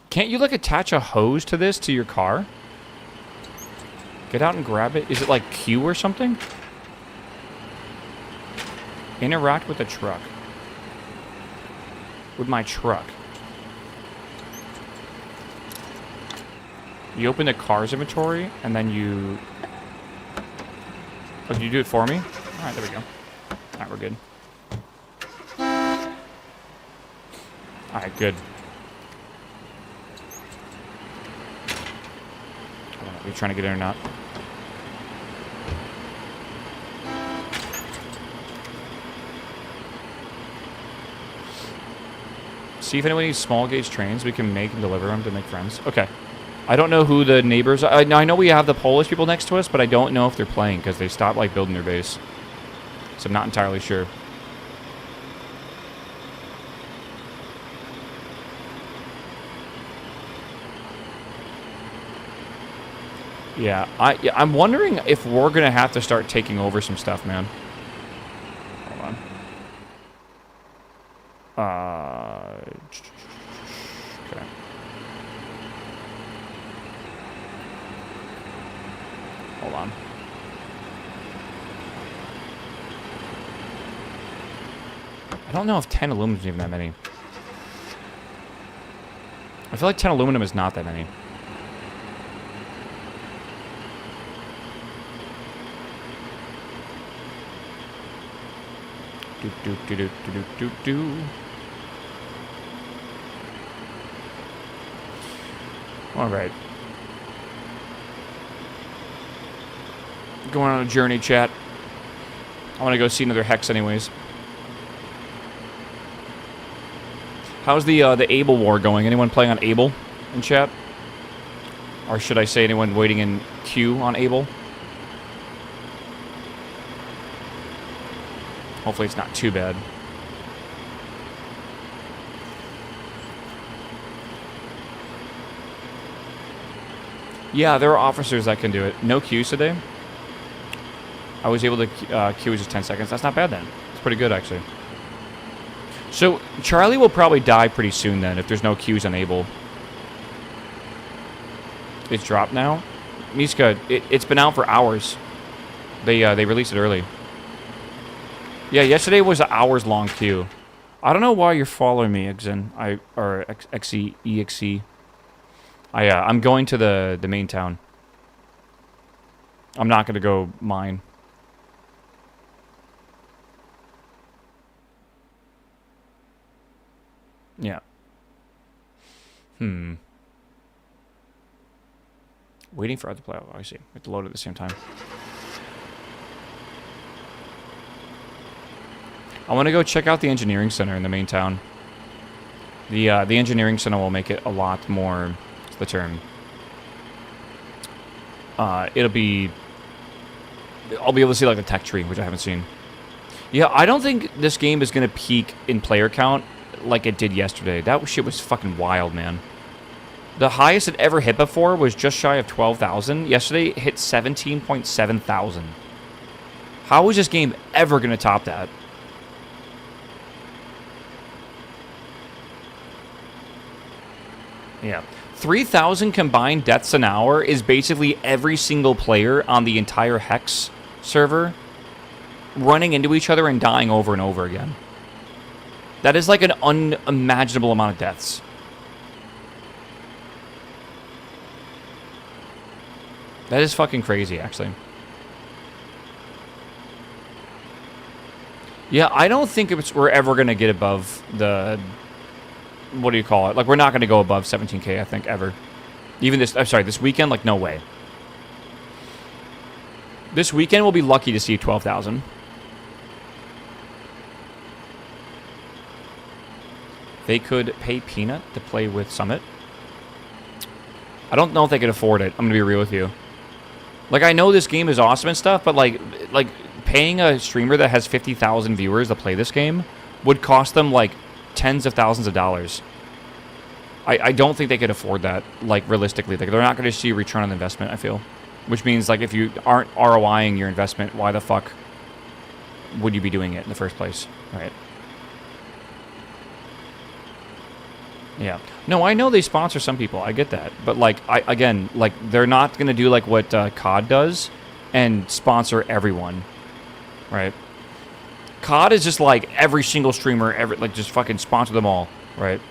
A: Can't you, like, attach a hose to this to your car? Get out and grab it. Is it like Q or something? Interact with the truck. With my truck. You open the car's inventory, and then you... Oh, did you do it for me? Alright, there we go. Alright, we're good. Alright, good. Are you trying to get in or not? See if anyone needs small gauge trains. We can make and deliver them to make friends. Okay. I don't know who the neighbors are. I know we have the Polish people next to us, but I don't know if they're playing because they stopped like building their base. So I'm not entirely sure. Yeah, I'm wondering if we're gonna have to start taking over some stuff, man. Hold on. Okay. Hold on. I don't know if 10 aluminum is even that many. I feel like 10 aluminum is not that many. Do. All right. Going on a journey, chat. I want to go see another hex anyways. How's the Able War going? Anyone playing on Able in chat? Or should I say anyone waiting in queue on Able? Hopefully it's not too bad. Yeah, there are officers that can do it. No queues today. I was able to queue just 10 seconds. That's not bad then. It's pretty good, actually. So, Charlie will probably die pretty soon then if there's no queues on Able. It's dropped now? Miska, it's been out for hours. They released it early. Yeah, yesterday was an hours-long queue. I don't know why you're following me, Exen. EXE. I'm going to the main town. I'm not going to go mine. Yeah. Waiting for other play. Oh, I see. We have to load it at the same time. I want to go check out the engineering center in the main town. The engineering center will make it a lot more. What's the term? It'll be. I'll be able to see like the tech tree, which I haven't seen. Yeah, I don't think this game is gonna peak in player count like it did yesterday. That shit was fucking wild, man. The highest it ever hit before was just shy of 12,000. Yesterday it hit 17.7 thousand. How is this game ever gonna top that? Yeah. 3,000 combined deaths an hour is basically every single player on the entire Hex server running into each other and dying over and over again. That is like an unimaginable amount of deaths. That is fucking crazy, actually. Yeah, I don't think we're ever going to get above the... What do you call it? Like, we're not going to go above 17K, I think, ever. Even this... I'm sorry, this weekend? Like, no way. This weekend, we'll be lucky to see 12,000. They could pay Peanut to play with Summit. I don't know if they could afford it. I'm going to be real with you. Like, I know this game is awesome and stuff, but, like paying a streamer that has 50,000 viewers to play this game would cost them, like, tens of thousands of dollars. I don't think they could afford that, like, realistically. Like, they're not going to see a return on investment, I feel. Which means, like, if you aren't ROIing your investment, why the fuck would you be doing it in the first place? Right. Yeah. No, I know they sponsor some people. I get that. But, like, again, like, they're not going to do, like, what COD does and sponsor everyone. Right? COD is just, like, every single streamer, like, just fucking sponsor them all. Right?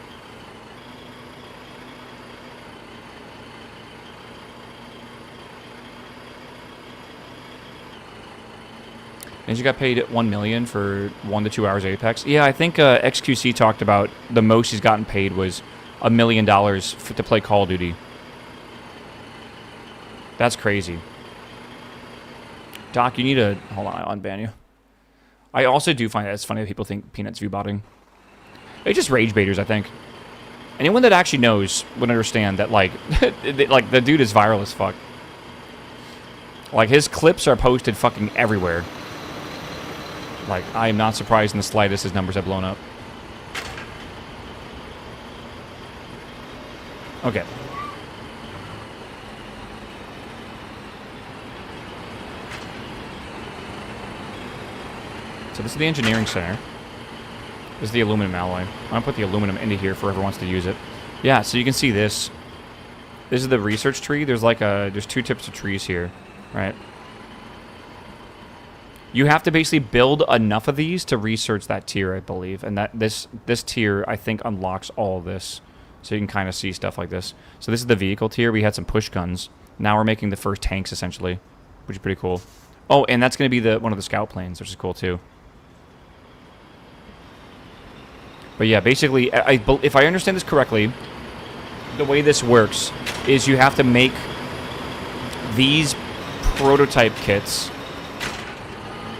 A: And you got paid $1 million for 1 to 2 hours Apex. Yeah, I think XQC talked about the most he's gotten paid was $1 million to play Call of Duty. That's crazy. Doc, you need to... Hold on, I'll unban you. I also do find that it's funny that people think Peanut's view botting. It's just rage baiters, I think. Anyone that actually knows would understand that, like, like the dude is viral as fuck. Like, his clips are posted fucking everywhere. Like, I am not surprised in the slightest his numbers have blown up. Okay. So this is the engineering center. This is the aluminum alloy. I'm going to put the aluminum into here for whoever wants to use it. Yeah, so you can see this. This is the research tree. There's like there's two types of trees here, right? You have to basically build enough of these to research that tier, I believe. And that this tier, I think, unlocks all of this. So you can kind of see stuff like this. So this is the vehicle tier. We had some push guns. Now we're making the first tanks, essentially, which is pretty cool. Oh, and that's going to be one of the scout planes, which is cool, too. But yeah, basically, if I understand this correctly, the way this works is you have to make these prototype kits,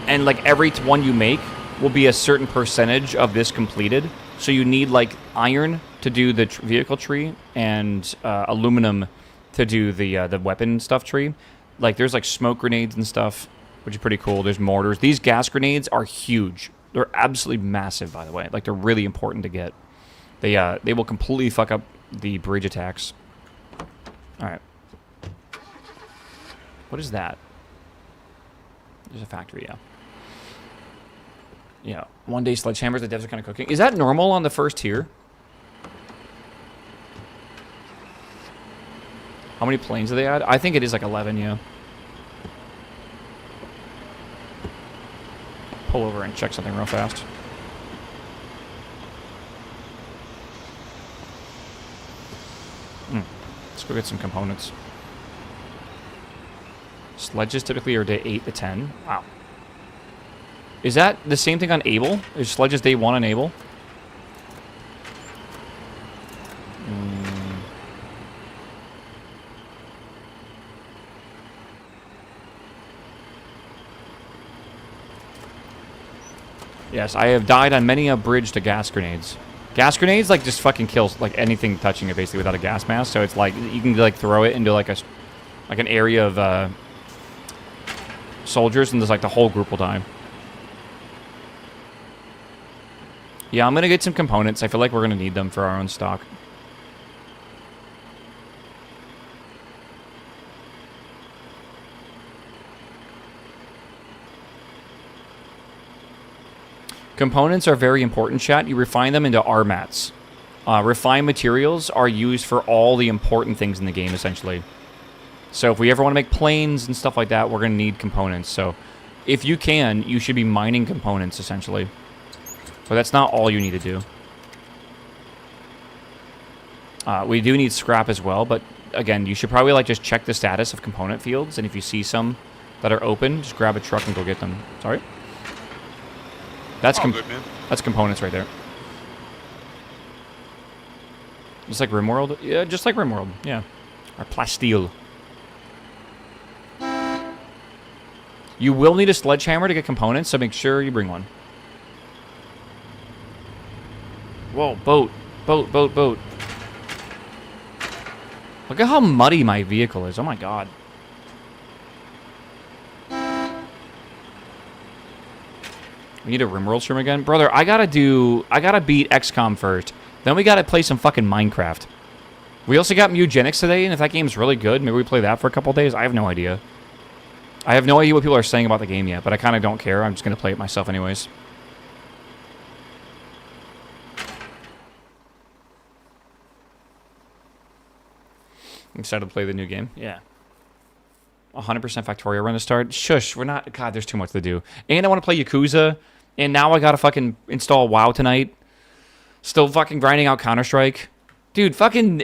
A: and like every one you make will be a certain percentage of this completed. So you need like iron to do the vehicle tree and aluminum to do the weapon stuff tree. Like there's like smoke grenades and stuff, which is pretty cool. There's mortars. These gas grenades are huge. They're absolutely massive, by the way. Like, they're really important to get. They will completely fuck up the bridge attacks. Alright. What is that? There's a factory, yeah. Yeah. One day sledgehammers, the devs are kind of cooking. Is that normal on the first tier? How many planes do they add? I think it is like 11, yeah. Pull over and check something real fast. Let's go get some components. Sledges typically are day 8 to 10. Wow. Is that the same thing on Able? Is sledges day 1 on Able? Yes, I have died on many a bridge to gas grenades. Gas grenades, like, just fucking kills, like, anything touching it, basically, without a gas mask. So it's like, you can, like, throw it into, like, an area of, soldiers, and there's, like, the whole group will die. Yeah, I'm gonna get some components. I feel like we're gonna need them for our own stock. Components are very important, chat. You refine them into RMATs. Refined materials are used for all the important things in the game, essentially. So if we ever want to make planes and stuff like that, we're going to need components. So if you can, you should be mining components, essentially. But that's not all you need to do. We do need scrap as well, but again, you should probably like just check the status of component fields, and if you see some that are open, just grab a truck and go get them. Sorry? That's that's components right there. Just like RimWorld? Yeah, just like RimWorld. Yeah. Or plasteel. You will need a sledgehammer to get components, so make sure you bring one. Whoa, boat. Boat, boat, boat. Look at how muddy my vehicle is. Oh my god. We need a RimWorld stream again? Brother, I gotta beat XCOM first. Then we gotta play some fucking Minecraft. We also got Mugenics today, and if that game's really good, maybe we play that for a couple days. I have no idea. I have no idea what people are saying about the game yet, but I kind of don't care. I'm just gonna play it myself anyways. I'm excited to play the new game. Yeah. 100% Factorio run to start. Shush, we're not... God, there's too much to do. And I want to play Yakuza. And now I gotta fucking install WoW tonight. Still fucking grinding out Counter-Strike. Dude, fucking...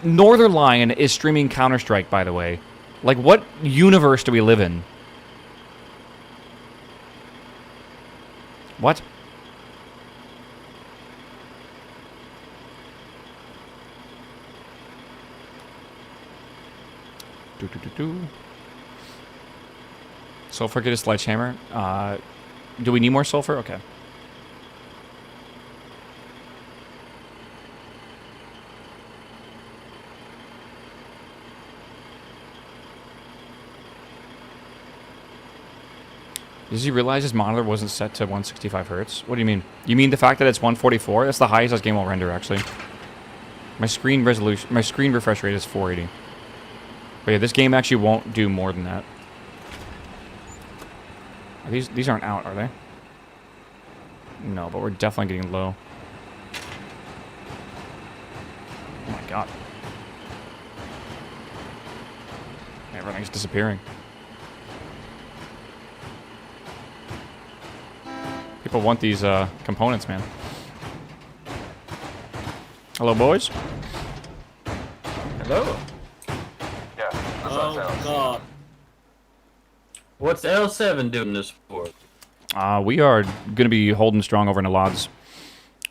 A: Northernlion is streaming Counter-Strike, by the way. Like, what universe do we live in? What? Sulfur, get a sledgehammer. Do we need more sulfur? Okay. Does he realize his monitor wasn't set to 165 hertz? What do you mean? You mean the fact that it's 144? That's the highest this game will render, actually. My screen resolution, my screen refresh rate is 480. But yeah, this game actually won't do more than that. These aren't out, are they? No, but we're definitely getting low. Oh my god. Everything's disappearing. People want these components, man. Hello, boys.
G: Hello.
C: Oh god.
G: What's L7 doing this for?
A: We are going to be holding strong over in the Lods.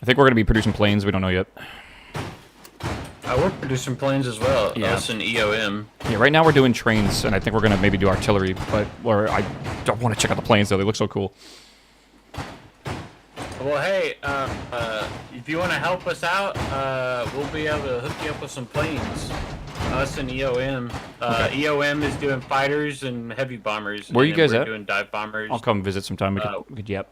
A: I think we're going to be producing planes. We don't know yet.
G: We're producing planes as well.
A: Yeah.
G: Us and EOM.
A: Yeah, right now we're doing trains, and I think we're going to maybe do artillery, but I don't want to check out the planes, though. They look so cool.
G: Well, hey, if you want to help us out, we'll be able to hook you up with some planes. Us and EOM.
A: Okay.
G: EOM is doing fighters and heavy bombers.
A: Where are you guys
G: we're
A: at?
G: Doing dive bombers.
A: I'll come visit sometime. We could yep.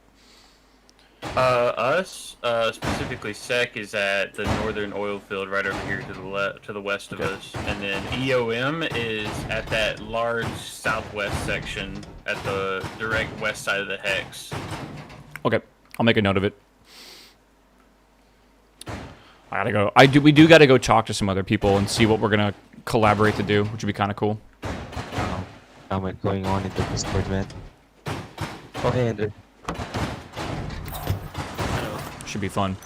G: Us, specifically SEC, is at the northern oil field right over here to the west of us, and then EOM is at that large southwest section at the direct west side of the hex.
A: Okay, I'll make a note of it. I gotta go. We do gotta go talk to some other people and see what we're gonna collaborate to do, which would be kind of cool.
B: Comment going on in the Discord, man. Oh, hey, Andrew.
A: Should be fun.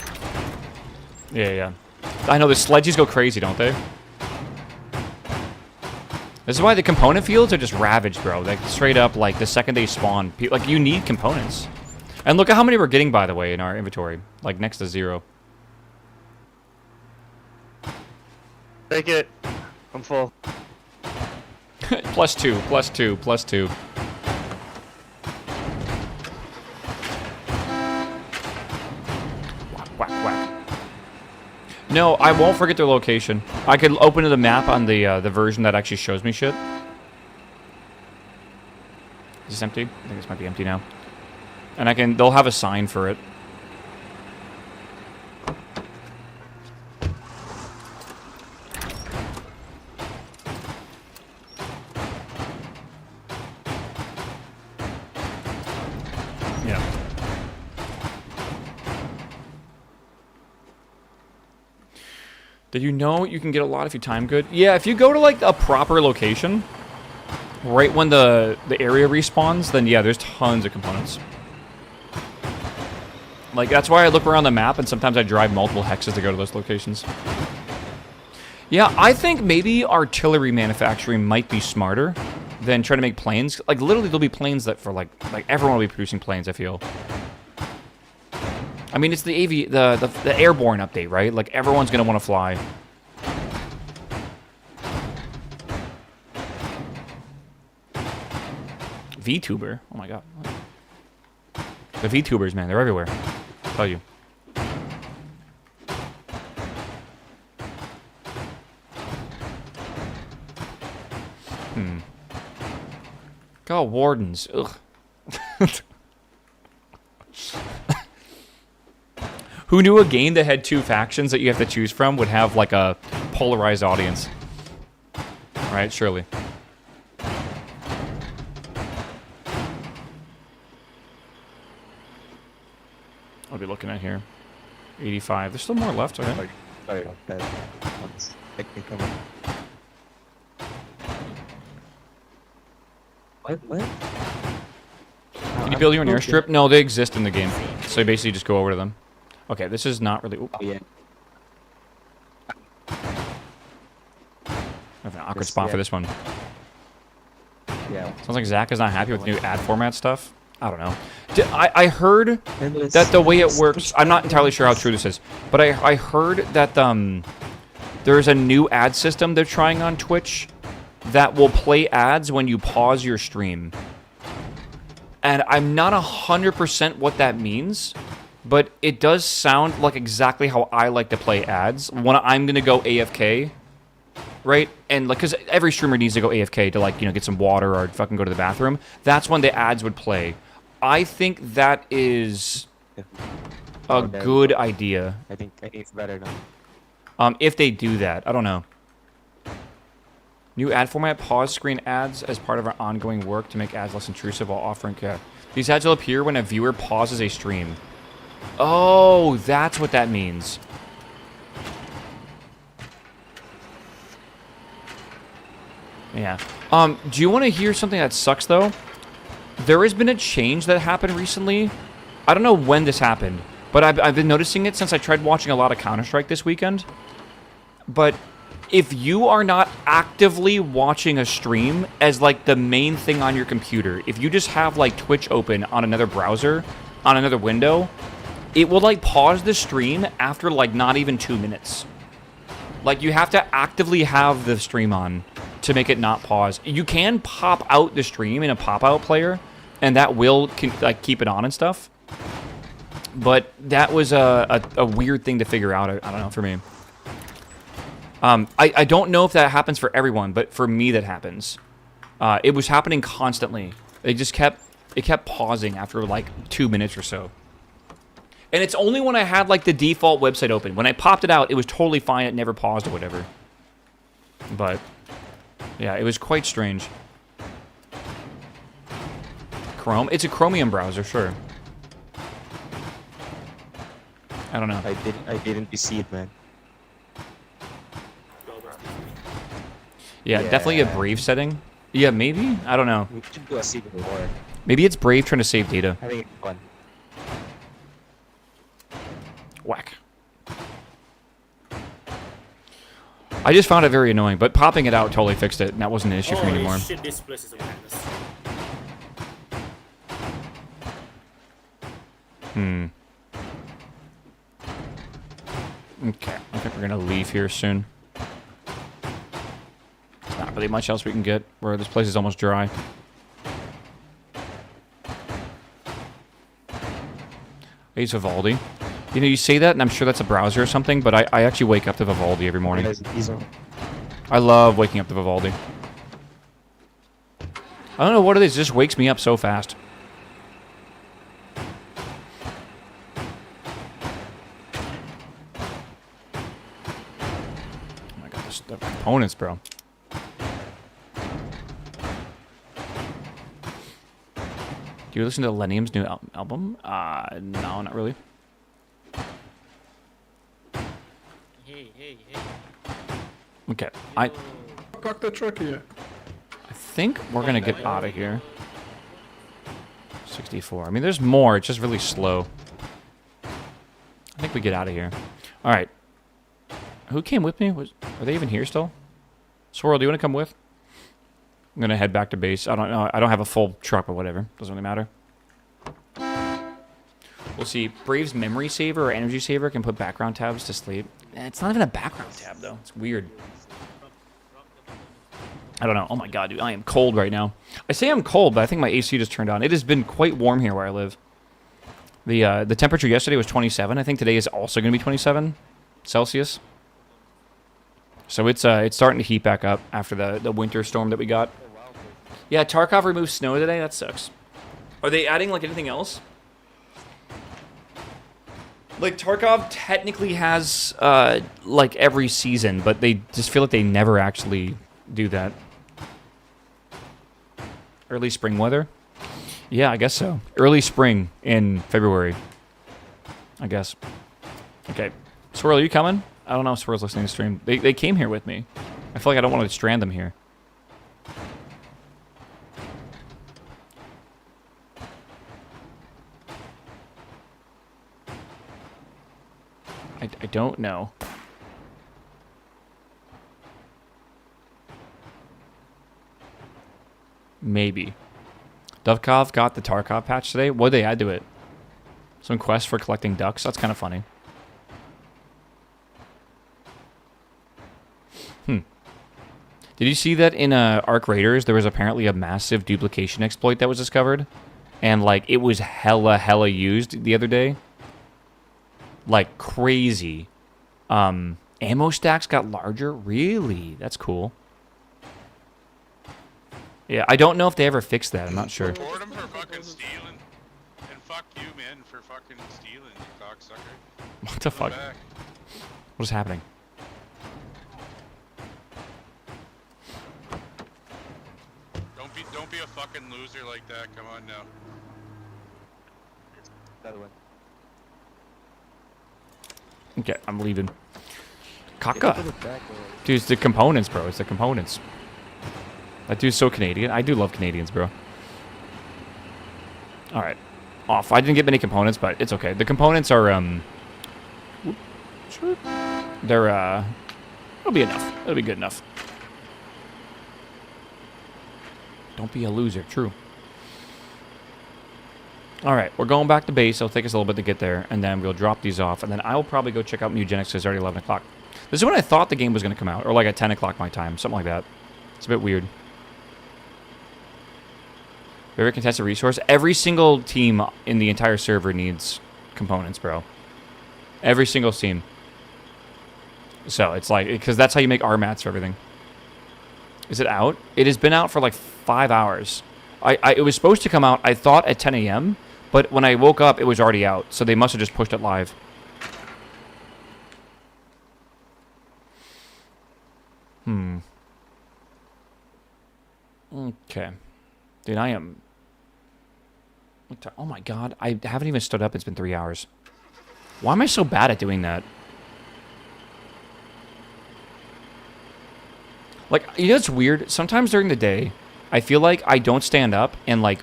A: Yeah. I know the sledges go crazy, don't they? This is why the component fields are just ravaged, bro. Like straight up, like the second they spawn, like you need components. And look at how many we're getting, by the way, in our inventory. Like next to 0.
D: Take it. I'm full.
A: +2, +2, +2. Whack, whack. No, I won't forget their location. I could open the map on the version that actually shows me shit. Is this empty? I think this might be empty now. And they'll have a sign for it. Yeah. Did you know you can get a lot if you time good? Yeah, if you go to like a proper location, right when the area respawns, then yeah, there's tons of components. Like, that's why I look around the map, and sometimes I drive multiple hexes to go to those locations. Yeah, I think maybe artillery manufacturing might be smarter than trying to make planes. Like, literally, there'll be planes that for, like everyone will be producing planes, I feel. I mean, it's the airborne update, right? Like, everyone's going to want to fly. VTuber? Oh, my God. The VTubers, man, they're everywhere. I'll tell you. God, wardens. Ugh. Who knew a game that had 2 factions that you have to choose from would have, like, a polarized audience? Right, surely. I'll be looking at here. 85. There's still more left, okay?
B: Sorry about that. Once technical. What?
A: Can you build your own airstrip? No, they exist in the game. So you basically just go over to them. Okay, this is not really... Oop.
B: Oh, yeah.
A: I have an awkward spot for this one.
B: Yeah.
A: Sounds like Zach is not happy with the new ad format stuff. I don't know. I heard that the way it works... I'm not entirely sure how true this is. But I heard that there's a new ad system they're trying on Twitch that will play ads when you pause your stream. And I'm not 100% what that means, but it does sound like exactly how I like to play ads. When I'm going to go AFK, right? And like, because every streamer needs to go AFK to, like, you know, get some water or fucking go to the bathroom. That's when the ads would play. I think that is a
B: Oh, there we
A: good
B: go.
A: idea.
B: I think it's better now.
A: If they do that, I don't know. New ad format, pause screen ads as part of our ongoing work to make ads less intrusive while offering care. These ads will appear when a viewer pauses a stream. Oh, that's what that means. Yeah. Do you want to hear something that sucks, though? There has been a change that happened recently. I don't know when this happened, but I've been noticing it since I tried watching a lot of Counter-Strike this weekend. But if you are not actively watching a stream as, like, the main thing on your computer, if you just have, like, Twitch open on another browser, on another window, it will, like, pause the stream after, like, not even 2 minutes. Like, you have to actively have the stream on to make it not pause. You can pop out the stream in a pop-out player, and that will, like, keep it on and stuff. But that was a weird thing to figure out, I don't know, for me. I don't know if that happens for everyone, but for me that happens. It was happening constantly. It kept pausing after like 2 minutes or so. And it's only when I had like the default website open. When I popped it out, it was totally fine. It never paused or whatever. But yeah, it was quite strange. Chrome? It's a Chromium browser, sure. I don't know.
B: I didn't see it, man.
A: Yeah, definitely a Brave setting. Yeah, maybe? I don't know.
B: We should do a civil war.
A: Maybe it's Brave trying to save data.
B: I think it's fun.
A: Whack. I just found it very annoying, but popping it out totally fixed it, and that wasn't an issue for me anymore.
H: Shit, this place is a madness.
A: Okay, I think we're gonna leave here soon. Not really much else we can get, where this place is almost dry. I use Vivaldi. You know, you say that, and I'm sure that's a browser or something, but I actually wake up to Vivaldi every morning. I love waking up to Vivaldi. I don't know what it is, it just wakes me up so fast. Oh my god, the components, bro. Do you listen to Lenium's new album? No, not really.
H: Hey.
A: Okay, I
F: Park the truck here.
A: think we're gonna get out of here. 64. I mean, there's more. It's just really slow. I think we get out of here. All right. Who came with me? Are they even here still? Swirl, do you want to come with? I'm gonna head back to base. I don't know. I don't have a full truck or whatever. Doesn't really matter. We'll see. Brave's memory saver or energy saver can put background tabs to sleep. It's not even a background tab though. It's weird. I don't know. Oh my god, dude. I am cold right now. I say I'm cold, but I think my AC just turned on. It has been quite warm here where I live. The temperature yesterday was 27. I think today is also going to be 27 Celsius. So it's starting to heat back up after the winter storm that we got. Yeah, Tarkov removed snow today. That sucks. Are they adding like anything else? Like Tarkov technically has like every season, but they just feel like they never actually do that. Early spring weather? Yeah, I guess so. Early spring in February. I guess. Okay. Swirl, are you coming? I don't know if Swirl's listening to the stream. They came here with me. I feel like I don't want to strand them here. I don't know. Maybe. Dovkov got the Tarkov patch today. What did they add to it? Some quest for collecting ducks? That's kind of funny. Did you see that in Arc Raiders, there was apparently a massive duplication exploit that was discovered? And, like, it was hella used the other day. Like, crazy. Ammo stacks got larger? Really? That's cool. Yeah, I don't know if they ever fixed that. I'm not sure.
I: Report 'em for fucking stealing. fuck you, man, for fucking stealing, you cocksucker.
A: What the
I: Come
A: fuck?
I: back.
A: What is happening?
I: Don't be a fucking loser like that. Come on now.
B: That one.
A: Okay, I'm leaving.
B: Put
A: Kaka.
B: it back already.
A: Dude, it's the components, bro. It's the components. That dude's so Canadian. I do love Canadians, bro. Alright. Off. I didn't get many components, but it's okay. The components are, they're, it'll be enough. It'll be good enough. Don't be a loser. True. Alright, we're going back to base. It'll take us a little bit to get there, and then we'll drop these off, and then I'll probably go check out Mugenics. It's already 11 o'clock. This is when I thought the game was going to come out, or like at 10 o'clock my time, something like that. It's a bit weird. Very contested resource. Every single team in the entire server needs components, bro. Every single team. So it's like, because that's how you make RMATs for everything. Is it out? It has been out for like 5 hours. It was supposed to come out, I thought, at 10 a.m., but when I woke up, it was already out. So they must have just pushed it live. Okay. Dude, I am... Oh my god, I haven't even stood up. It's been 3 hours. Why am I so bad at doing that? Like, you know what's weird? Sometimes during the day, I feel like I don't stand up and like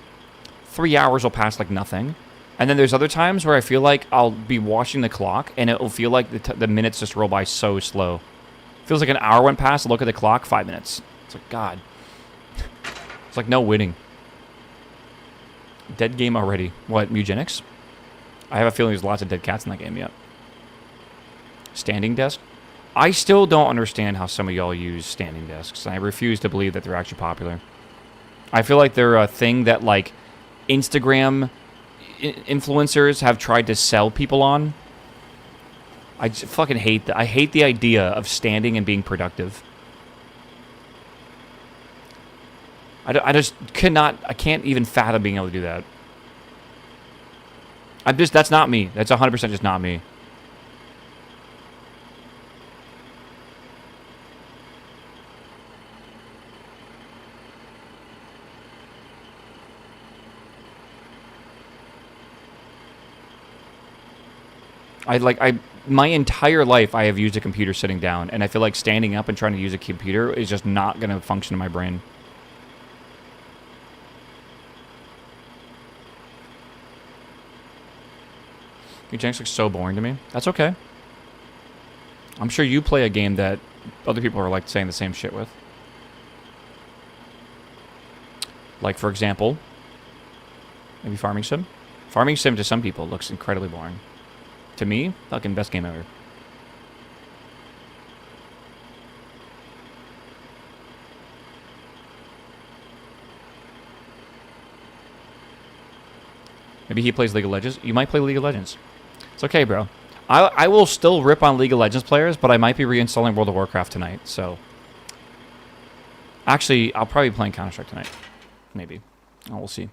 A: 3 hours will pass like nothing. And then there's other times where I feel like I'll be watching the clock and it'll feel like the minutes just roll by so slow. Feels like an hour went past, look at the clock, 5 minutes. It's like, God. It's like no winning. Dead game already. What, Mugenics? I have a feeling there's lots of dead cats in that game yet. Standing desk? I still don't understand how some of y'all use standing desks. I refuse to believe that they're actually popular. I feel like they're a thing that, like, Instagram influencers have tried to sell people on. I just fucking hate that. I hate the idea of standing and being productive. I just cannot, I can't even fathom being able to do that. That's not me. That's 100% just not me. My entire life I have used a computer sitting down, and I feel like standing up and trying to use a computer is just not going to function in my brain. Mugenics looks so boring to me. That's okay. I'm sure you play a game that other people are like saying the same shit with. Like, for example, maybe Farming Sim. Farming Sim to some people looks incredibly boring. To me, fucking best game ever. Maybe he plays League of Legends. You might play League of Legends. It's okay, bro. I will still rip on League of Legends players, but I might be reinstalling World of Warcraft tonight, so... Actually, I'll probably be playing Counter-Strike tonight. Maybe. Oh, we'll see.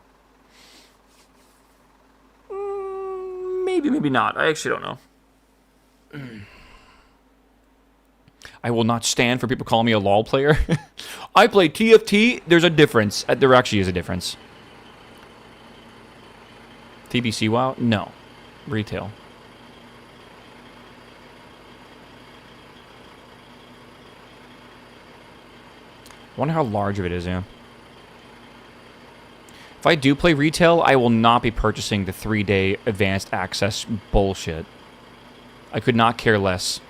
A: Maybe, maybe not. I actually don't know. I will not stand for people calling me a LOL player. I play TFT. There's a difference. There actually is a difference. TBC WoW? No. Retail. Wonder how large of it is, yeah. If I do play retail, I will not be purchasing the 3-day advanced access bullshit. I could not care less.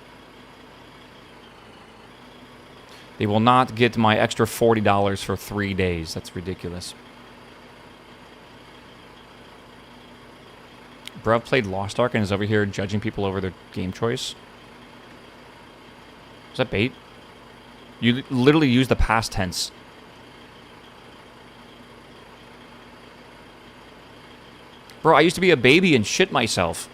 A: They will not get my extra $40 for 3 days. That's ridiculous. Bruv played Lost Ark and is over here judging people over their game choice. Is that bait? You literally use the past tense. Bro, I used to be a baby and shit myself.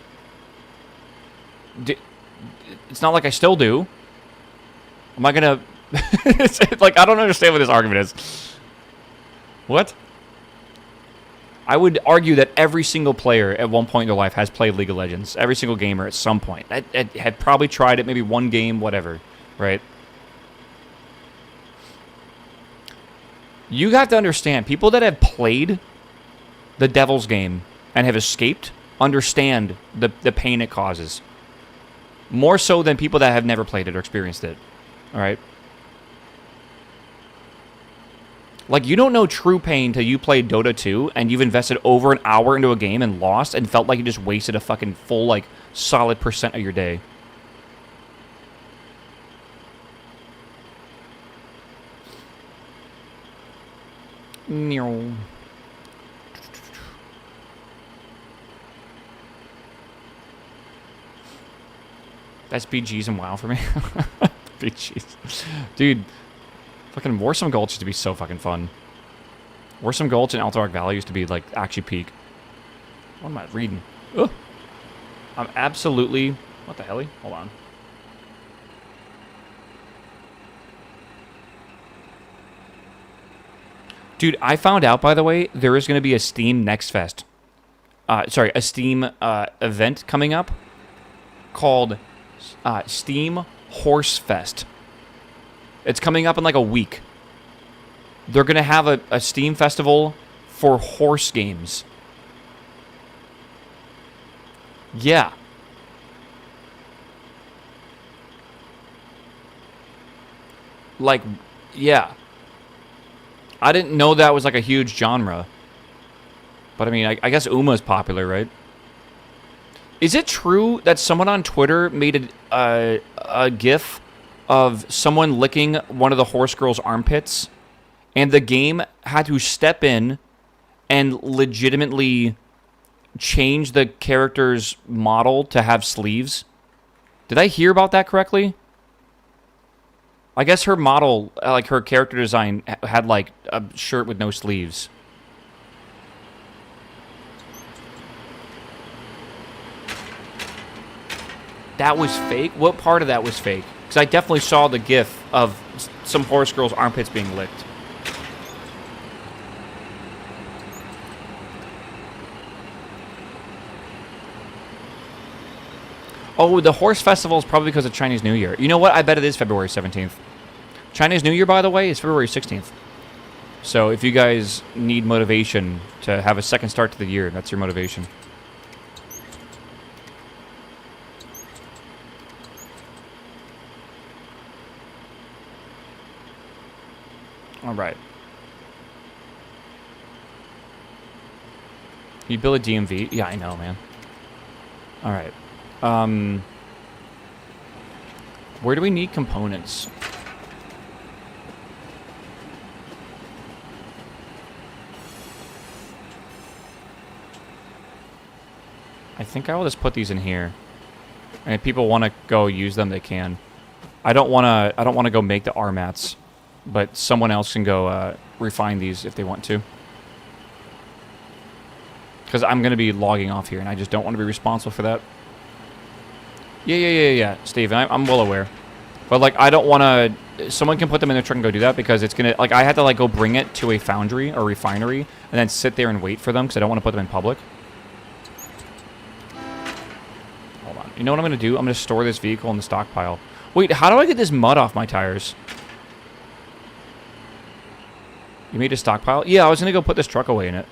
A: It's not like I still do. Am I gonna... It's like, I don't understand what this argument is. What? I would argue that every single player at one point in their life has played League of Legends. Every single gamer at some point. Had probably tried it, maybe one game, whatever, right? You have to understand, people that have played the Devil's game and have escaped understand the pain it causes. More so than people that have never played it or experienced it. All right? Like, you don't know true pain till you played Dota 2 and you've invested over an hour into a game and lost and felt like you just wasted a fucking full, like, solid % of your day. No. That's BGs and WoW for me. BGs. Dude, fucking Warsome Gulch used to be so fucking fun. Warsome Gulch and Alterac Valley used to be, like, actually peak. What am I reading? Ugh. I'm absolutely... What the hell? Hold on. Dude, I found out, by the way, there is going to be a Steam Next Fest. Sorry, a Steam event coming up called Steam Horse Fest. It's coming up in like a week. They're going to have a Steam festival for horse games. Yeah. Like, yeah. I didn't know that was like a huge genre. But I mean, I guess Uma's popular, right? Is it true that someone on Twitter made a GIF of someone licking one of the horse girl's armpits, and the game had to step in and legitimately change the character's model to have sleeves? Did I hear about that correctly? I guess her model, like her character design, had like a shirt with no sleeves. That was fake? What part of that was fake? Because I definitely saw the GIF of some horse girl's armpits being licked. Oh, the horse festival is probably because of Chinese New Year. You know what? I bet it is February 17th. Chinese New Year, by the way, is February 16th. So if you guys need motivation to have a second start to the year, that's your motivation. All right. You build a DMV? Yeah, I know, man. All right. Where do we need components? I think I will just put these in here. And if people want to go use them, they can. I don't want to go make the R mats, but someone else can go refine these if they want to. Because I'm going to be logging off here, and I just don't want to be responsible for that. Yeah, Steven, I'm well aware. But, like, I don't want to... Someone can put them in their truck and go do that, because it's going to... Like, I had to, like, go bring it to a foundry or refinery, and then sit there and wait for them, because I don't want to put them in public. Hold on. You know what I'm going to do? I'm going to store this vehicle in the stockpile. Wait, how do I get this mud off my tires? You made a stockpile? Yeah, I was going to go put this truck away in it.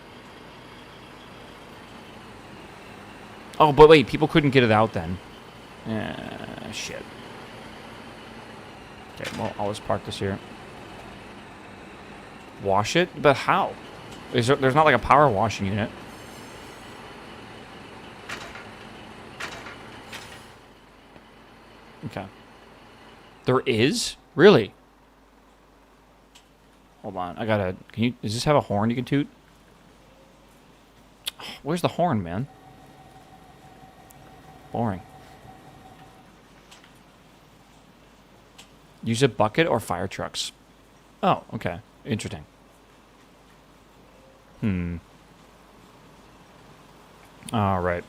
A: Oh, but wait, people couldn't get it out then. Shit. Okay, well, I'll just park this here. Wash it? But how? There's not like a power washing unit. Okay. There is? Really? Hold on, I gotta... Does this have a horn you can toot? Where's the horn, man? Boring. Use a bucket or fire trucks? Oh, okay. Interesting. Alright.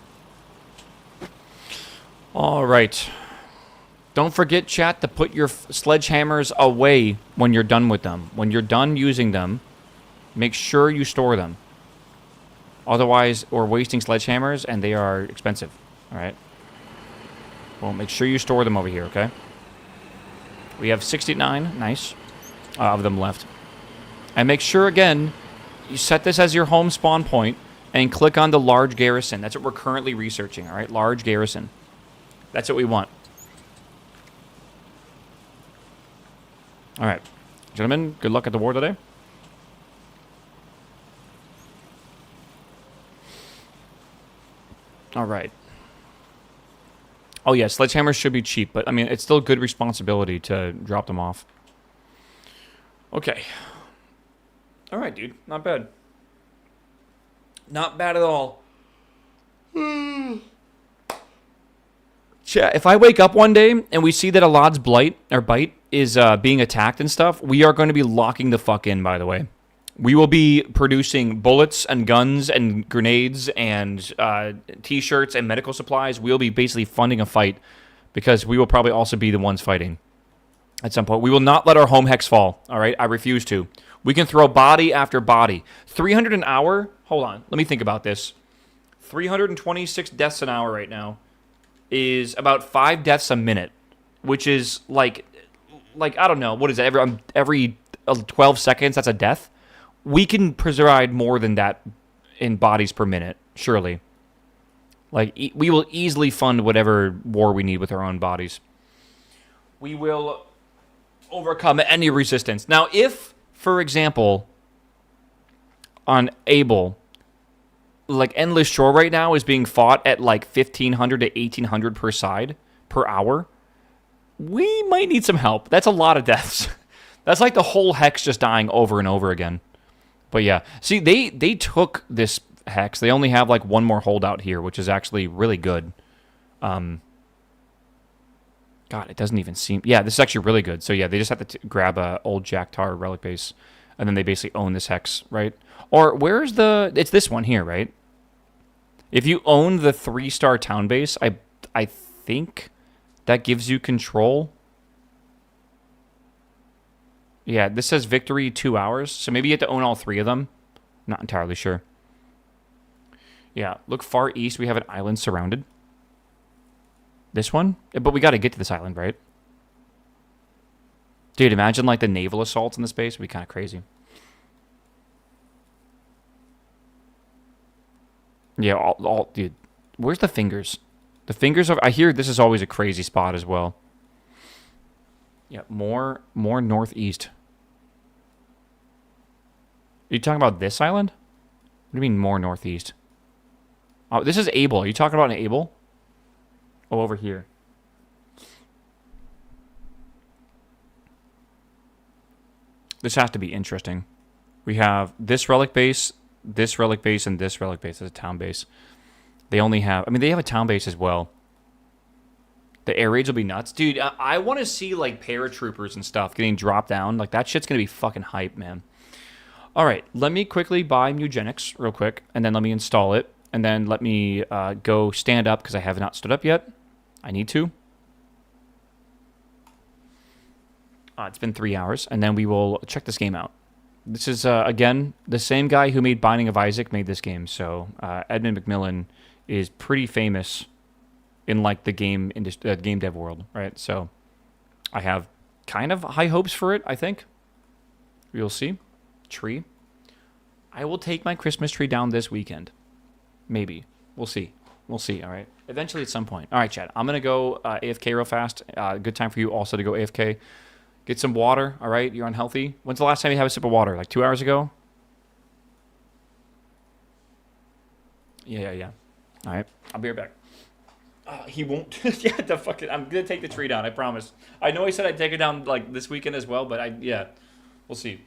A: Alright. Don't forget, chat, to put your sledgehammers away when you're done with them. When you're done using them, make sure you store them. Otherwise, we're wasting sledgehammers, and they are expensive. All right? Well, make sure you store them over here, okay? We have 69, nice, of them left. And make sure, again, you set this as your home spawn point and click on the large garrison. That's what we're currently researching, all right? Large garrison. That's what we want. All right. Gentlemen, good luck at the war today. All right. Oh, yeah, sledgehammers should be cheap, but, I mean, it's still good responsibility to drop them off. Okay. All right, dude. Not bad. Not bad at all. Chat, if I wake up one day and we see that Alad's bite is being attacked and stuff, we are going to be locking the fuck in, by the way. We will be producing bullets and guns and grenades and T-shirts and medical supplies. We'll be basically funding a fight because we will probably also be the ones fighting at some point. We will not let our home hex fall, all right? I refuse to. We can throw body after body. 300 an hour? Hold on. Let me think about this. 326 deaths an hour right now is about 5 deaths a minute, which is like I don't know. What is it? Every 12 seconds, that's a death? We can provide more than that in bodies per minute, surely. Like, we will easily fund whatever war we need with our own bodies. We will overcome any resistance. Now, if, for example, on Able, like, Endless Shore right now is being fought at, like, 1,500 to 1,800 per side, per hour, we might need some help. That's a lot of deaths. That's like the whole hex just dying over and over again. But yeah, see, they took this hex. They only have like one more holdout here, which is actually really good. God, it doesn't even seem... Yeah, this is actually really good. So yeah, they just have to grab a old Jacktar relic base, and then they basically own this hex, right? Or where's the... It's this one here, right? If you own the 3-star town base, I think that gives you control. Yeah, this says victory 2 hours, so maybe you have to own all 3 of them. Not entirely sure. Yeah, look far east. We have an island surrounded. This one? But we got to get to this island, right? Dude, imagine like the naval assaults in this base. It would be kind of crazy. Yeah, dude. Where's the fingers? The fingers are... I hear this is always a crazy spot as well. Yeah, more northeast. Are you talking about this island? What do you mean more northeast? Oh, this is Able. Are you talking about an Able? Oh, over here. This has to be interesting. We have this relic base, and this relic base. That's a town base. They only have... I mean, they have a town base as well. The air raids will be nuts. Dude, I want to see, like, paratroopers and stuff getting dropped down. Like, that shit's going to be fucking hype, man. All right, let me quickly buy Mugenics real quick, and then let me install it, and then let me go stand up, because I have not stood up yet. I need to. It's been 3 hours, and then we will check this game out. This is, again, the same guy who made Binding of Isaac made this game, so Edmund McMillan is pretty famous in like the game dev world, right? So I have kind of high hopes for it, I think. We'll see. Tree. I will take my Christmas tree down this weekend. Maybe. We'll see. We'll see, all right? Eventually at some point. All right, Chad. I'm going to go AFK real fast. Good time for you also to go AFK. Get some water, all right? You're unhealthy. When's the last time you had a sip of water? Like 2 hours ago? Yeah. All right. I'll be right back. He won't. Yeah, the fucking... I'm going to take the tree down, I promise. I know I said I'd take it down like this weekend as well, but yeah. We'll see.